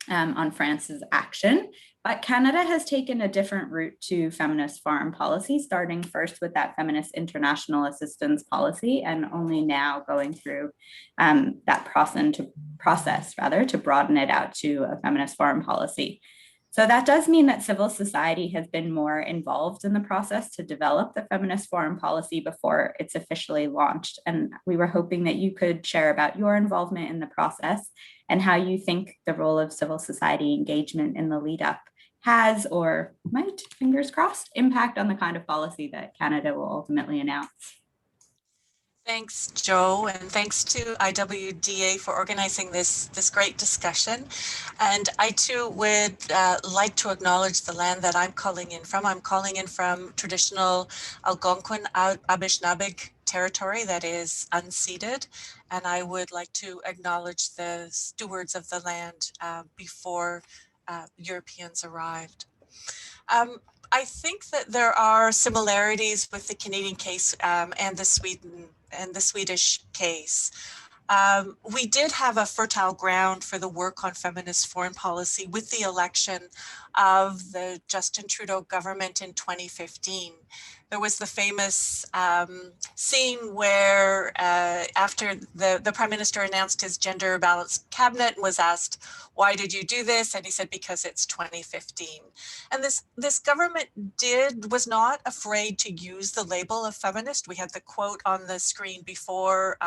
on France's action, but Canada has taken a different route to feminist foreign policy, starting first with that feminist international assistance policy, and only now going through that process to broaden it out to a feminist foreign policy. So that does mean that civil society has been more involved in the process to develop the feminist foreign policy before it's officially launched. And we were hoping that you could share about your involvement in the process and how you think the role of civil society engagement in the lead up has, or might, fingers crossed, impact on the kind of policy that Canada will ultimately announce. Thanks, Joe, and thanks to IWDA for organizing this great discussion. And I too would like to acknowledge the land that I'm calling in from. I'm calling in from traditional Algonquin Anishinaabe territory that is unceded. And I would like to acknowledge the stewards of the land before Europeans arrived. I think that there are similarities with the Canadian case and the Swedish case. We did have a fertile ground for the work on feminist foreign policy with the election of the Justin Trudeau government in 2015. There was the famous scene where after the Prime Minister announced his gender balanced cabinet and was asked, why did you do this? And he said, because it's 2015. And this government was not afraid to use the label of feminist. We had the quote on the screen before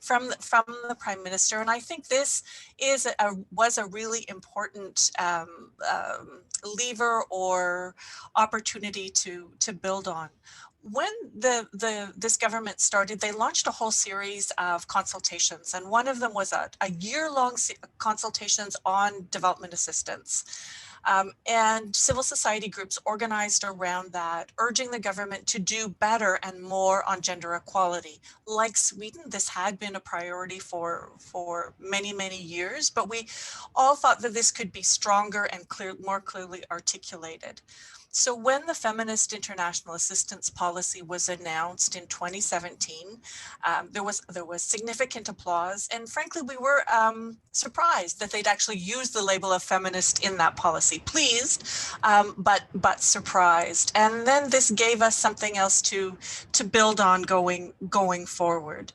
from the Prime Minister. And I think this was a really important lever or opportunity to build on. When this government started, they launched a whole series of consultations, and one of them was a year-long consultations on development assistance. And civil society groups organized around that, urging the government to do better and more on gender equality. Like Sweden, this had been a priority for many, many years, but we all thought that this could be stronger and more clearly articulated. So when the Feminist International Assistance Policy was announced in 2017, there was significant applause, and frankly, we were surprised that they'd actually used the label of feminist in that policy. Pleased, but surprised. And then this gave us something else to build on going forward.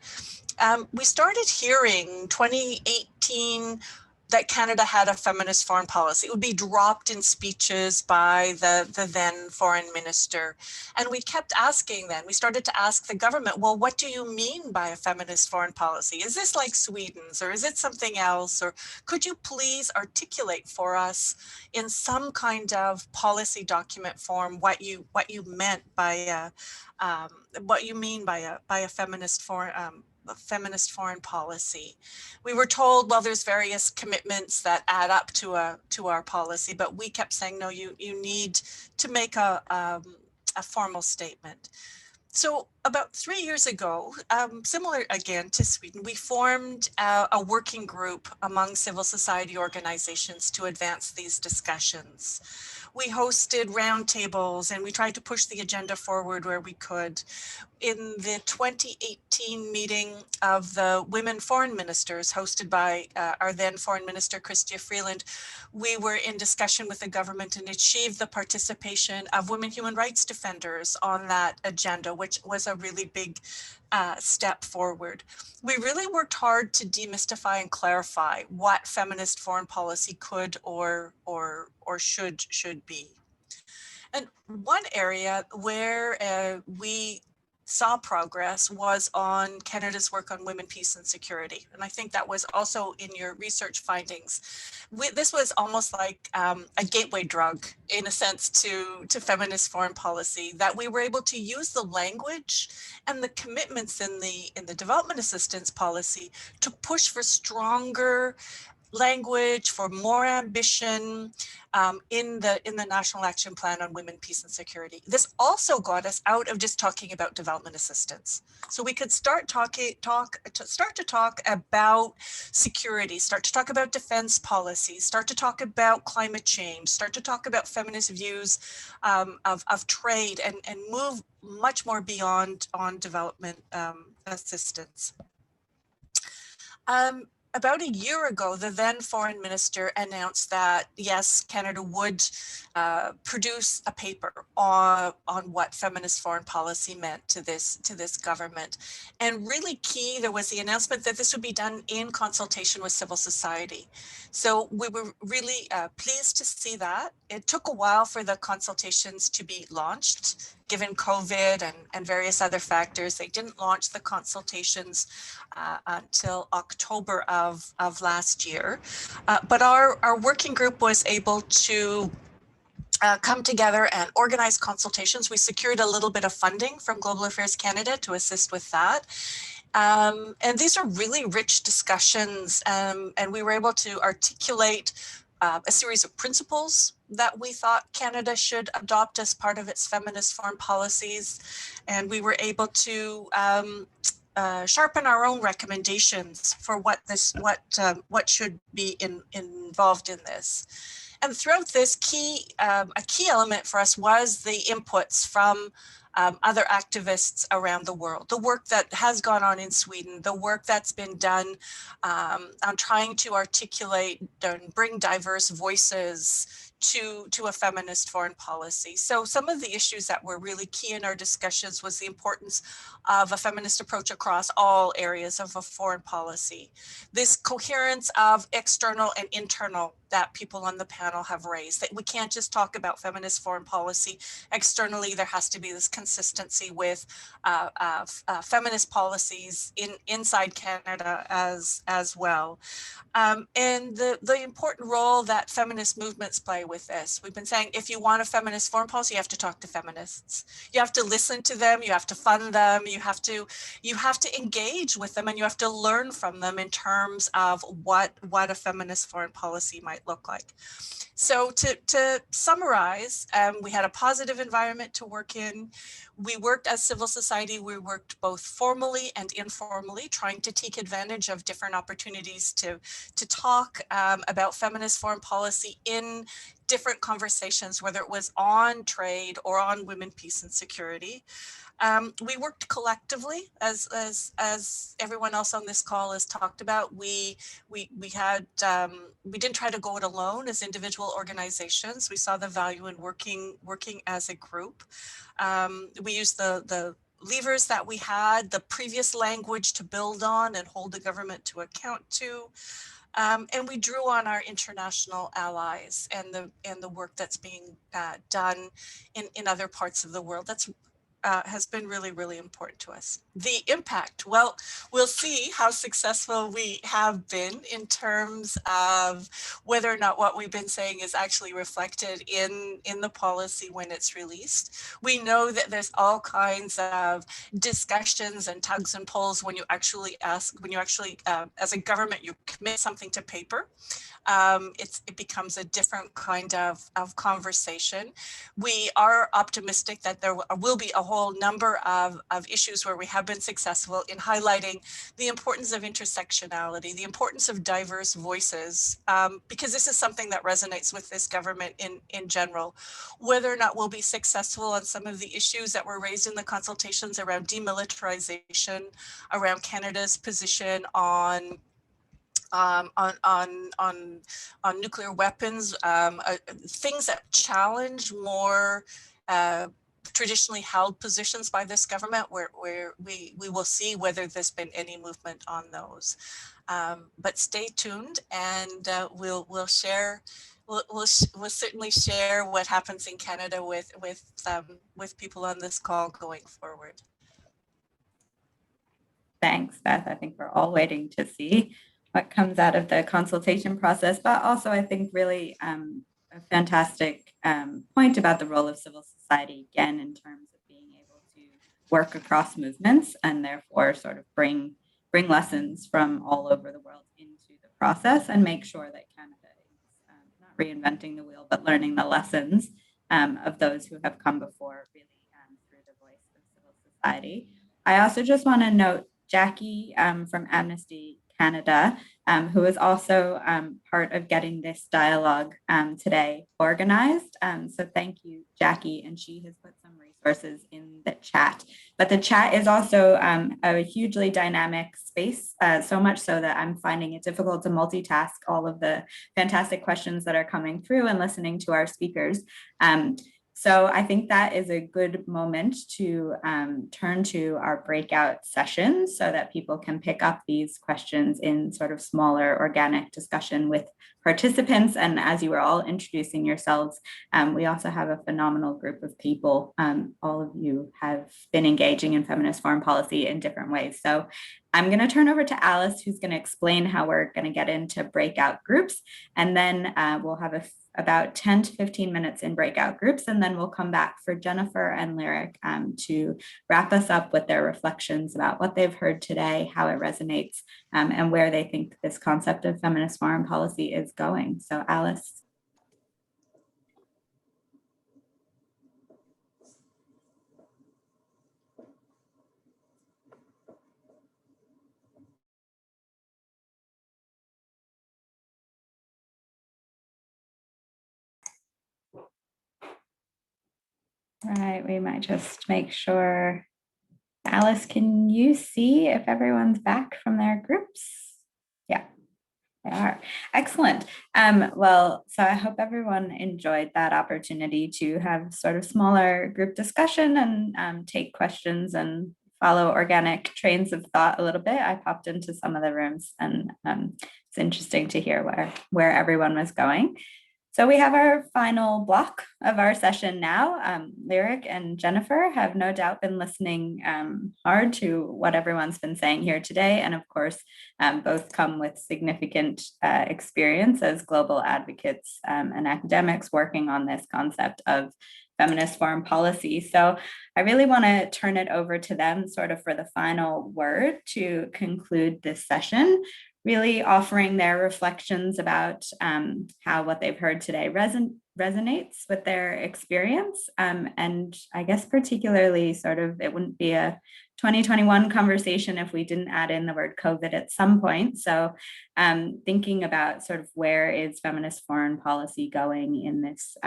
We started hearing 2018 that Canada had a feminist foreign policy. It would be dropped in speeches by the then foreign minister. And we kept asking then, we started to ask the government, well, what do you mean by a feminist foreign policy? Is this like Sweden's, or is it something else? Or could you please articulate for us in some kind of policy document form what you meant by what you mean by a feminist foreign policy? We were told, well, there's various commitments that add up to our policy, but we kept saying, no, you need to make a formal statement. So about 3 years ago, similar again to Sweden, we formed a working group among civil society organizations to advance these discussions. We hosted roundtables and we tried to push the agenda forward where we could. In the 2018 meeting of the Women Foreign Ministers, hosted by our then Foreign Minister, Chrystia Freeland, we were in discussion with the government and achieved the participation of women human rights defenders on that agenda, which was a really big step forward. We really worked hard to demystify and clarify what feminist foreign policy could or should be. And one area where we saw progress was on Canada's work on women, peace and security. And I think that was also in your research findings. This was almost like a gateway drug, in a sense, to feminist foreign policy, that we were able to use the language and the commitments in the development assistance policy to push for stronger language, for more ambition in the National Action Plan on Women, Peace and Security. This also got us out of just talking about development assistance. So we could start to talk about security, start to talk about defense policies, start to talk about climate change, start to talk about feminist views of trade, and move much more beyond on development assistance. About a year ago, the then foreign minister announced that, yes, Canada would produce a paper on what feminist foreign policy meant to this government. And really key, there was the announcement that this would be done in consultation with civil society. So we were really pleased to see that. It took a while for the consultations to be launched, given COVID and various other factors. They didn't launch the consultations until October of last year. But our working group was able to come together and organize consultations. We secured a little bit of funding from Global Affairs Canada to assist with that. And these are really rich discussions, and we were able to articulate a series of principles that we thought Canada should adopt as part of its feminist foreign policies. And we were able to sharpen our own recommendations for what should be involved in this. And throughout this, a key element for us was the inputs from other activists around the world, the work that has gone on in Sweden, the work that's been done on trying to articulate and bring diverse voices to a feminist foreign policy. So some of the issues that were really key in our discussions was the importance of a feminist approach across all areas of a foreign policy. This coherence of external and internal that people on the panel have raised, that we can't just talk about feminist foreign policy externally. There has to be this consistency with feminist policies inside Canada as well. And the important role that feminist movements play with this. We've been saying, if you want a feminist foreign policy, you have to talk to feminists. You have to listen to them, you have to fund them, you have to engage with them, and you have to learn from them in terms of what a feminist foreign policy might look like. So to summarize, we had a positive environment to work in. We worked as civil society, we worked both formally and informally, trying to take advantage of different opportunities to talk about feminist foreign policy in different conversations, whether it was on trade or on women, peace and security. We worked collectively, as everyone else on this call has talked about. We didn't try to go it alone as individual organizations. We saw the value in working as a group. We used the levers that we had, the previous language to build on and hold the government to account to. And we drew on our international allies and the work that's being done in other parts of the world. That's has been really, really important to us. The impact, well, we'll see how successful we have been in terms of whether or not what we've been saying is actually reflected in the policy when it's released. We know that there's all kinds of discussions and tugs and pulls when you actually as a government, you commit something to paper. It becomes a different kind of conversation. We are optimistic that there will be a whole number of issues where we have been successful in highlighting the importance of intersectionality, the importance of diverse voices, because this is something that resonates with this government in general. Whether or not we'll be successful on some of the issues that were raised in the consultations around demilitarization, around Canada's position on nuclear weapons, things that challenge more traditionally held positions by this government, where we will see whether there's been any movement on those. But stay tuned, and we'll share. We'll certainly share what happens in Canada with people on this call going forward. Thanks, Beth. I think we're all waiting to see what comes out of the consultation process, but also I think really a fantastic point about the role of civil society, again, in terms of being able to work across movements and therefore sort of bring lessons from all over the world into the process and make sure that Canada is not reinventing the wheel, but learning the lessons of those who have come before, really through the voice of civil society. I also just want to note Jackie from Amnesty Canada, who is also part of getting this dialogue today organized. So thank you, Jackie, and she has put some resources in the chat. But the chat is also a hugely dynamic space, so much so that I'm finding it difficult to multitask all of the fantastic questions that are coming through and listening to our speakers. So I think that is a good moment to turn to our breakout sessions so that people can pick up these questions in sort of smaller organic discussion with participants. And as you were all introducing yourselves, we also have a phenomenal group of people. All of you have been engaging in feminist foreign policy in different ways. So I'm going to turn over to Alice, who's going to explain how we're going to get into breakout groups. And then we'll have about 10 to 15 minutes in breakout groups, and then we'll come back for Jennifer and Lyric to wrap us up with their reflections about what they've heard today, how it resonates, and where they think this concept of feminist foreign policy is going. So Alice. All right, we might just make sure. Alice, can you see if everyone's back from their groups? Yeah, they are. Excellent. Well, so I hope everyone enjoyed that opportunity to have sort of smaller group discussion and take questions and follow organic trains of thought a little bit. I popped into some of the rooms, and it's interesting to hear where everyone was going. So we have our final block of our session now. Lyric and Jennifer have no doubt been listening hard to what everyone's been saying here today. And of course, both come with significant experience as global advocates and academics working on this concept of feminist foreign policy. So I really want to turn it over to them sort of for the final word to conclude this session, really offering their reflections about how what they've heard today resonates with their experience. And I guess particularly sort of, it wouldn't be a 2021 conversation if we didn't add in the word COVID at some point. So thinking about sort of where is feminist foreign policy going in this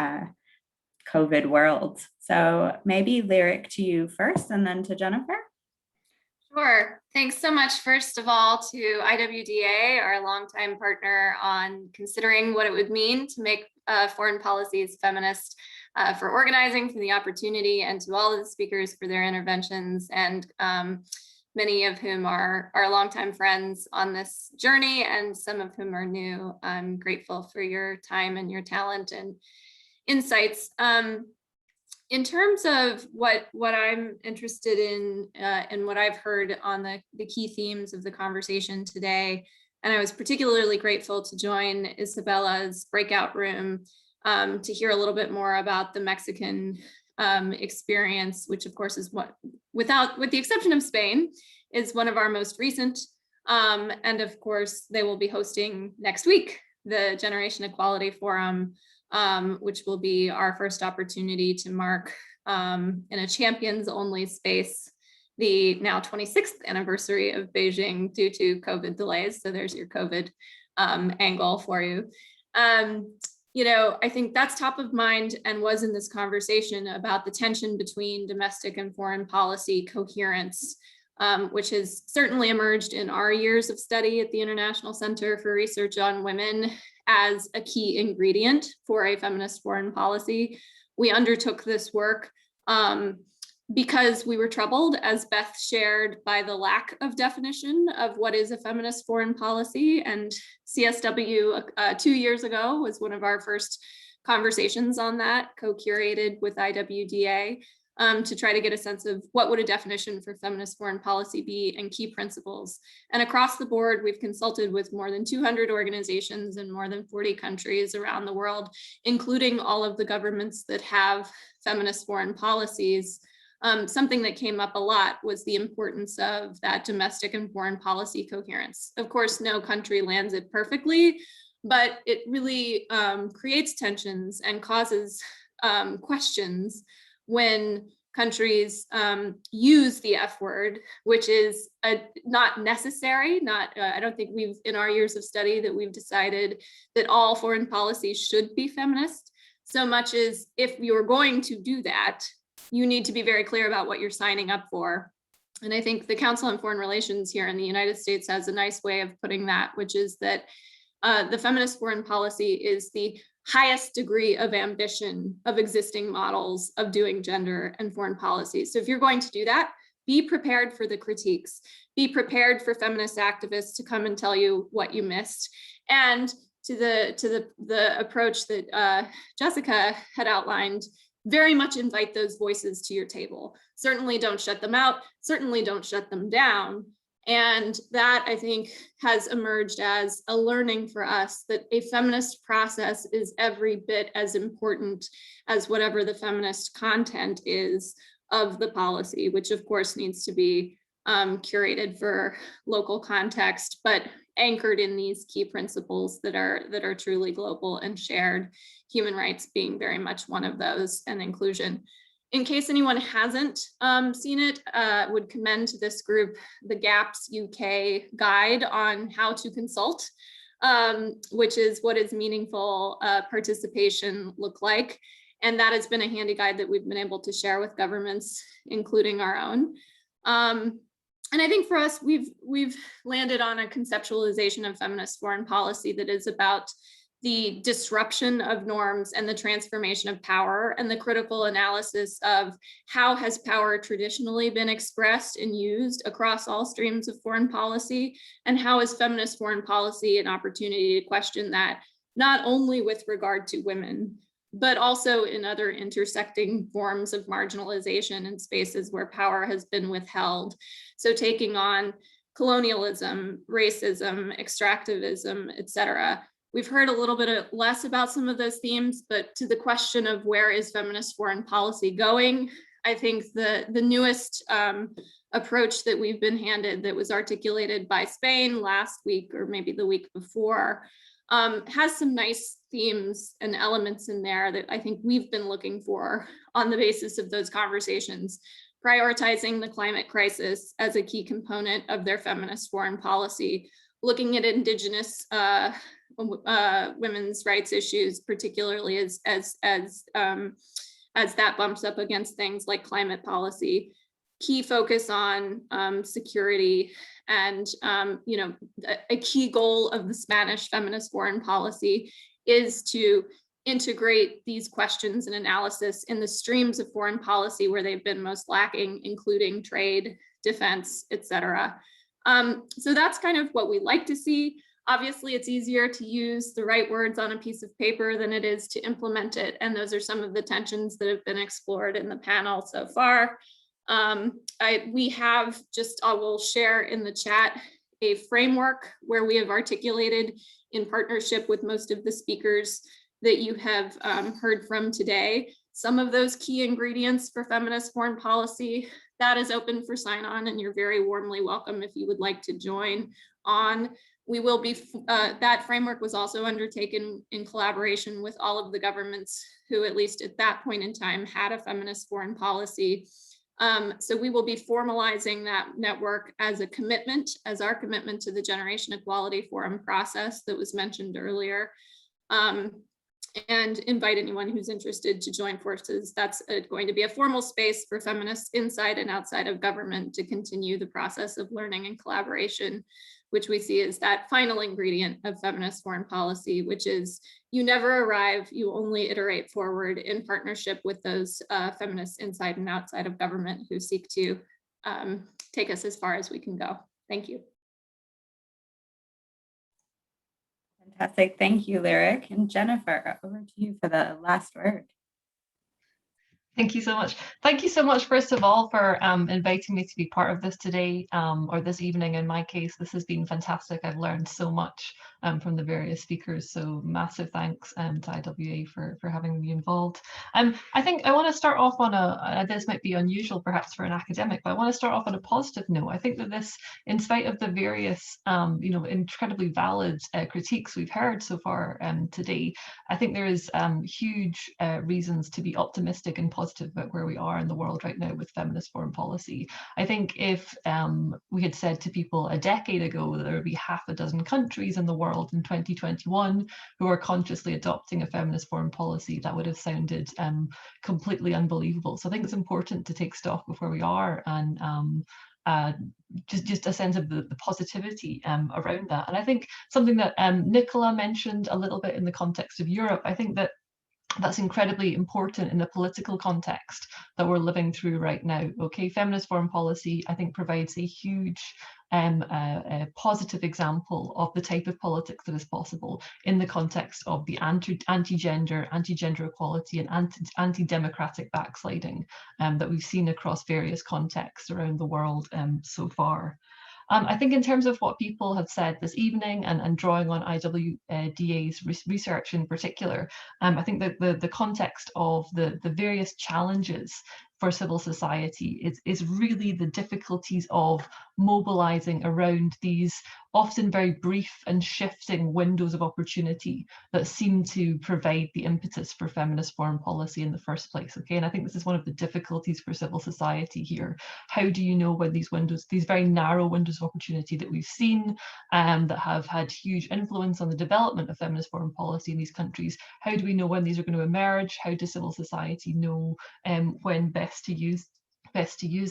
COVID world. So maybe Lyric to you first and then to Jennifer. Sure. Thanks so much, first of all, to IWDA, our longtime partner, on considering what it would mean to make foreign policies feminist, for organizing, for the opportunity, and to all of the speakers for their interventions, and many of whom are longtime friends on this journey, and some of whom are new. I'm grateful for your time and your talent and insights. In terms of what I'm interested in and what I've heard on the key themes of the conversation today, and I was particularly grateful to join Isabella's breakout room to hear a little bit more about the Mexican experience, which of course is with the exception of Spain, is one of our most recent. And of course, they will be hosting next week the Generation Equality Forum, which will be our first opportunity to mark in a champions only space the now 26th anniversary of Beijing due to COVID delays. So there's your COVID angle for you. You know, I think that's top of mind and was in this conversation about the tension between domestic and foreign policy coherence, which has certainly emerged in our years of study at the International Center for Research on Women as a key ingredient for a feminist foreign policy. We undertook this work because we were troubled, as Beth shared, by the lack of definition of what is a feminist foreign policy. And CSW 2 years ago was one of our first conversations on that, co-curated with IWDA, to try to get a sense of what would a definition for feminist foreign policy be and key principles. And across the board, we've consulted with more than 200 organizations in more than 40 countries around the world, including all of the governments that have feminist foreign policies. something that came up a lot was the importance of that domestic and foreign policy coherence. Of course, no country lands it perfectly, but it really creates tensions and causes questions when countries use the F word, which is not necessary. I don't think we've, in our years of study, that we've decided that all foreign policies should be feminist, so much as if you're going to do that, you need to be very clear about what you're signing up for. And I think the Council on Foreign Relations here in the United States has a nice way of putting that, which is that the feminist foreign policy is the highest degree of ambition of existing models of doing gender and foreign policy. So if you're going to do that, be prepared for the critiques, be prepared for feminist activists to come and tell you what you missed. And to the approach that Jessica had outlined, very much invite those voices to your table. Certainly don't shut them out, certainly don't shut them down. And that, I think, has emerged as a learning for us that a feminist process is every bit as important as whatever the feminist content is of the policy, which of course needs to be curated for local context, but anchored in these key principles that are truly global and shared, human rights being very much one of those, and inclusion. In case anyone hasn't seen it, would commend to this group the GAPS UK guide on how to consult, which is what is meaningful participation look like. And that has been a handy guide that we've been able to share with governments, including our own. And I think for us, we've landed on a conceptualization of feminist foreign policy that is about the disruption of norms and the transformation of power, and the critical analysis of how has power traditionally been expressed and used across all streams of foreign policy, and how is feminist foreign policy an opportunity to question that, not only with regard to women, but also in other intersecting forms of marginalization in spaces where power has been withheld. So taking on colonialism, racism, extractivism, et cetera. We've heard a little bit less about some of those themes, but to the question of where is feminist foreign policy going, I think the newest approach that we've been handed, that was articulated by Spain last week, or maybe the week before, has some nice themes and elements in there that I think we've been looking for on the basis of those conversations, prioritizing the climate crisis as a key component of their feminist foreign policy, looking at Indigenous women's rights issues, particularly as that bumps up against things like climate policy. Key focus on security, and a key goal of the Spanish feminist foreign policy is to integrate these questions and analysis in the streams of foreign policy where they've been most lacking, including trade, defense, et cetera. So that's kind of what we like to see. Obviously, it's easier to use the right words on a piece of paper than it is to implement it. And those are some of the tensions that have been explored in the panel so far. We have I will share in the chat a framework where we have articulated, in partnership with most of the speakers that you have heard from today, some of those key ingredients for feminist foreign policy. That is open for sign-on, and you're very warmly welcome if you would like to join on. We will be, that framework was also undertaken in collaboration with all of the governments who, at least at that point in time, had a feminist foreign policy. So we will be formalizing that network as a commitment, as our commitment to the Generation Equality Forum process that was mentioned earlier, and invite anyone who's interested to join forces. That's going to be a formal space for feminists inside and outside of government to continue the process of learning and collaboration, which we see as that final ingredient of feminist foreign policy, which is you never arrive, you only iterate forward in partnership with those feminists inside and outside of government who seek to take us as far as we can go. Thank you. Fantastic. Thank you, Lyric. And Jennifer, over to you for the last word. Thank you so much. Thank you so much, first of all, for inviting me to be part of this today, or this evening in my case. This has been fantastic. I've learned so much. from the various speakers. So massive thanks to IWDA for having me involved. I think I want to start off on this might be unusual perhaps for an academic, but I want to start off on a positive note. I think that this, in spite of the various incredibly valid critiques we've heard so far today, I think there is huge reasons to be optimistic and positive about where we are in the world right now with feminist foreign policy. I think if we had said to people a decade ago that there would be half a dozen countries in the world in 2021 who are consciously adopting a feminist foreign policy, that would have sounded completely unbelievable. So I think it's important to take stock of where we are and just a sense of the positivity around that. And I think something that Nicolas mentioned a little bit in the context of Europe, I think that that's incredibly important in the political context that we're living through right now. Okay, feminist foreign policy, I think, provides a huge a positive example of the type of politics that is possible in the context of the anti-gender equality and anti-democratic backsliding that we've seen across various contexts around the world so far. I think in terms of what people have said this evening and drawing on IWDA's research in particular, I think that the context of the various challenges for civil society is really the difficulties of mobilizing around these often very brief and shifting windows of opportunity that seem to provide the impetus for feminist foreign policy in the first place. Okay, and I think this is one of the difficulties for civil society here. How do you know when these windows, these very narrow windows of opportunity that we've seen that have had huge influence on the development of feminist foreign policy in these countries, how do we know when these are going to emerge? How does civil society know when best to use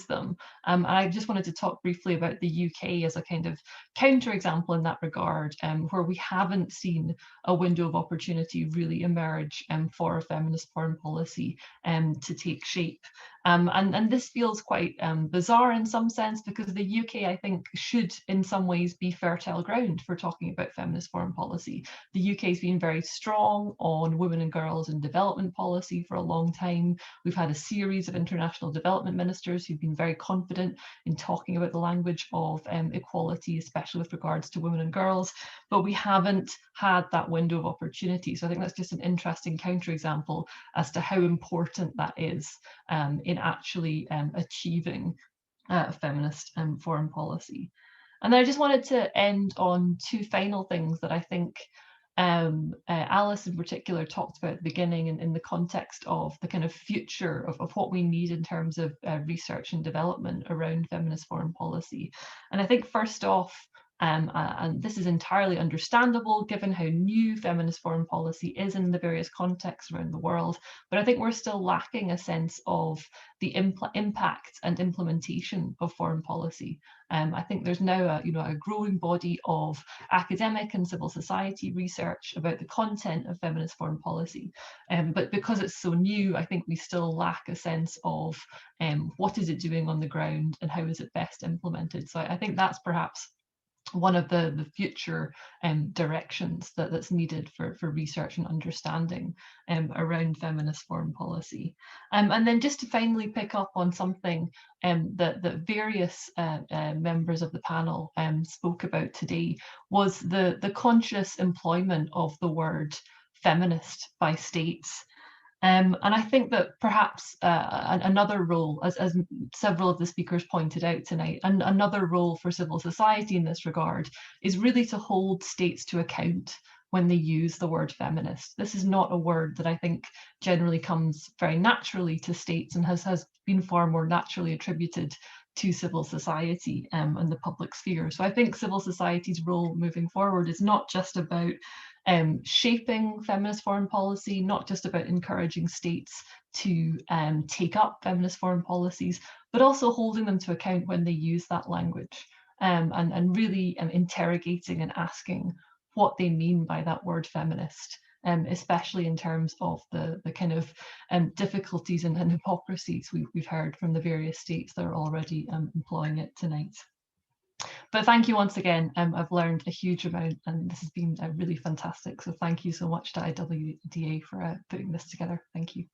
them? And I just wanted to talk briefly about the UK as a kind of counterexample in that regard, where we haven't seen a window of opportunity really emerge for a feminist foreign policy to take shape. And this feels quite bizarre in some sense, because the UK, I think, should in some ways be fertile ground for talking about feminist foreign policy. The UK has been very strong on women and girls in development policy for a long time. We've had a series of international development ministers who've been very confident in talking about the language of equality, especially with regards to women and girls, but we haven't had that window of opportunity. So I think that's just an interesting counterexample as to how important that is in actually achieving feminist foreign policy. And then I just wanted to end on two final things that I think Alice in particular talked about at the beginning in the context of the kind of future of what we need in terms of research and development around feminist foreign policy. And I think first off, and this is entirely understandable given how new feminist foreign policy is in the various contexts around the world, but I think we're still lacking a sense of the impact and implementation of foreign policy. I think there's now a growing body of academic and civil society research about the content of feminist foreign policy, but because it's so new, I think we still lack a sense of what is it doing on the ground and how is it best implemented. So I think that's perhaps one of the future directions that's needed for research and understanding around feminist foreign policy. And then just to finally pick up on something that various members of the panel spoke about today, was the conscious employment of the word feminist by states. And I think that perhaps another role, as several of the speakers pointed out tonight, and another role for civil society in this regard is really to hold states to account when they use the word feminist. This is not a word that I think generally comes very naturally to states and has been far more naturally attributed to civil society and the public sphere. So I think civil society's role moving forward is not just about shaping feminist foreign policy, not just about encouraging states to take up feminist foreign policies, but also holding them to account when they use that language and really interrogating and asking what they mean by that word feminist, especially in terms of the kind of difficulties and hypocrisies we've heard from the various states that are already employing it tonight. But thank you once again. I've learned a huge amount and this has been really fantastic. So thank you so much to IWDA for putting this together. Thank you.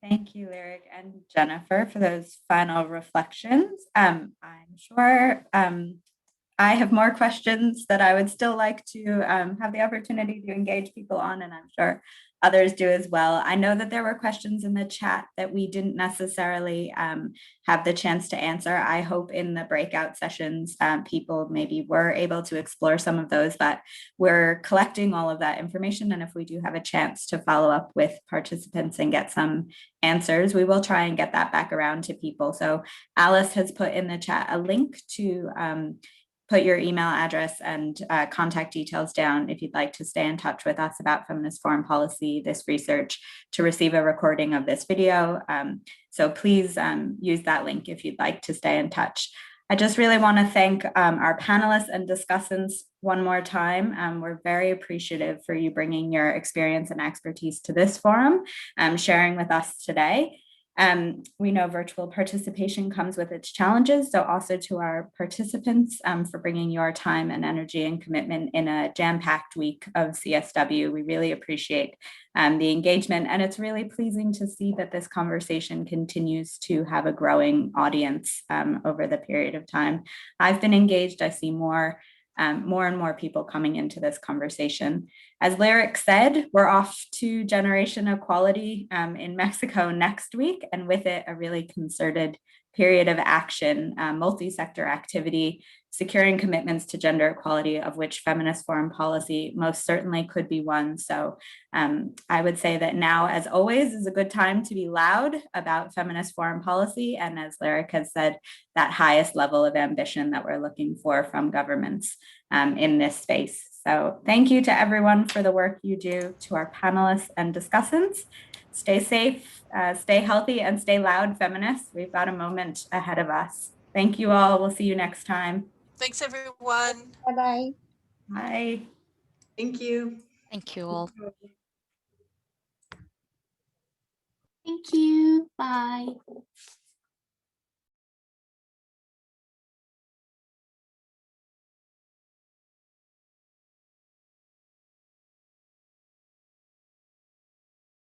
Thank you, Lyric and Jennifer, for those final reflections. I'm sure I have more questions that I would still like to have the opportunity to engage people on, and I'm sure others do as well. I know that there were questions in the chat that we didn't necessarily have the chance to answer. I hope in the breakout sessions, people maybe were able to explore some of those, but we're collecting all of that information. And if we do have a chance to follow up with participants and get some answers, we will try and get that back around to people. So Alice has put in the chat a link to put your email address and contact details down if you'd like to stay in touch with us about feminist foreign policy, this research, to receive a recording of this video. So please use that link if you'd like to stay in touch. I just really want to thank our panelists and discussants one more time. We're very appreciative for you bringing your experience and expertise to this forum, sharing with us today. We know virtual participation comes with its challenges, so also to our participants for bringing your time and energy and commitment in a jam-packed week of CSW. We really appreciate the engagement, and it's really pleasing to see that this conversation continues to have a growing audience over the period of time I've been engaged. I see more and more people coming into this conversation. As Lyric said, we're off to Generation Equality in Mexico next week, and with it, a really concerted period of action, multi-sector activity, securing commitments to gender equality, of which feminist foreign policy most certainly could be one. So I would say that now, as always, is a good time to be loud about feminist foreign policy. And as Lyric has said, that highest level of ambition that we're looking for from governments in this space. So thank you to everyone for the work you do, to our panelists and discussants. Stay safe, stay healthy, and stay loud, feminists. We've got a moment ahead of us. Thank you all. We'll see you next time. Thanks, everyone. Bye-bye. Bye. Thank you. Thank you all. Thank you. Bye.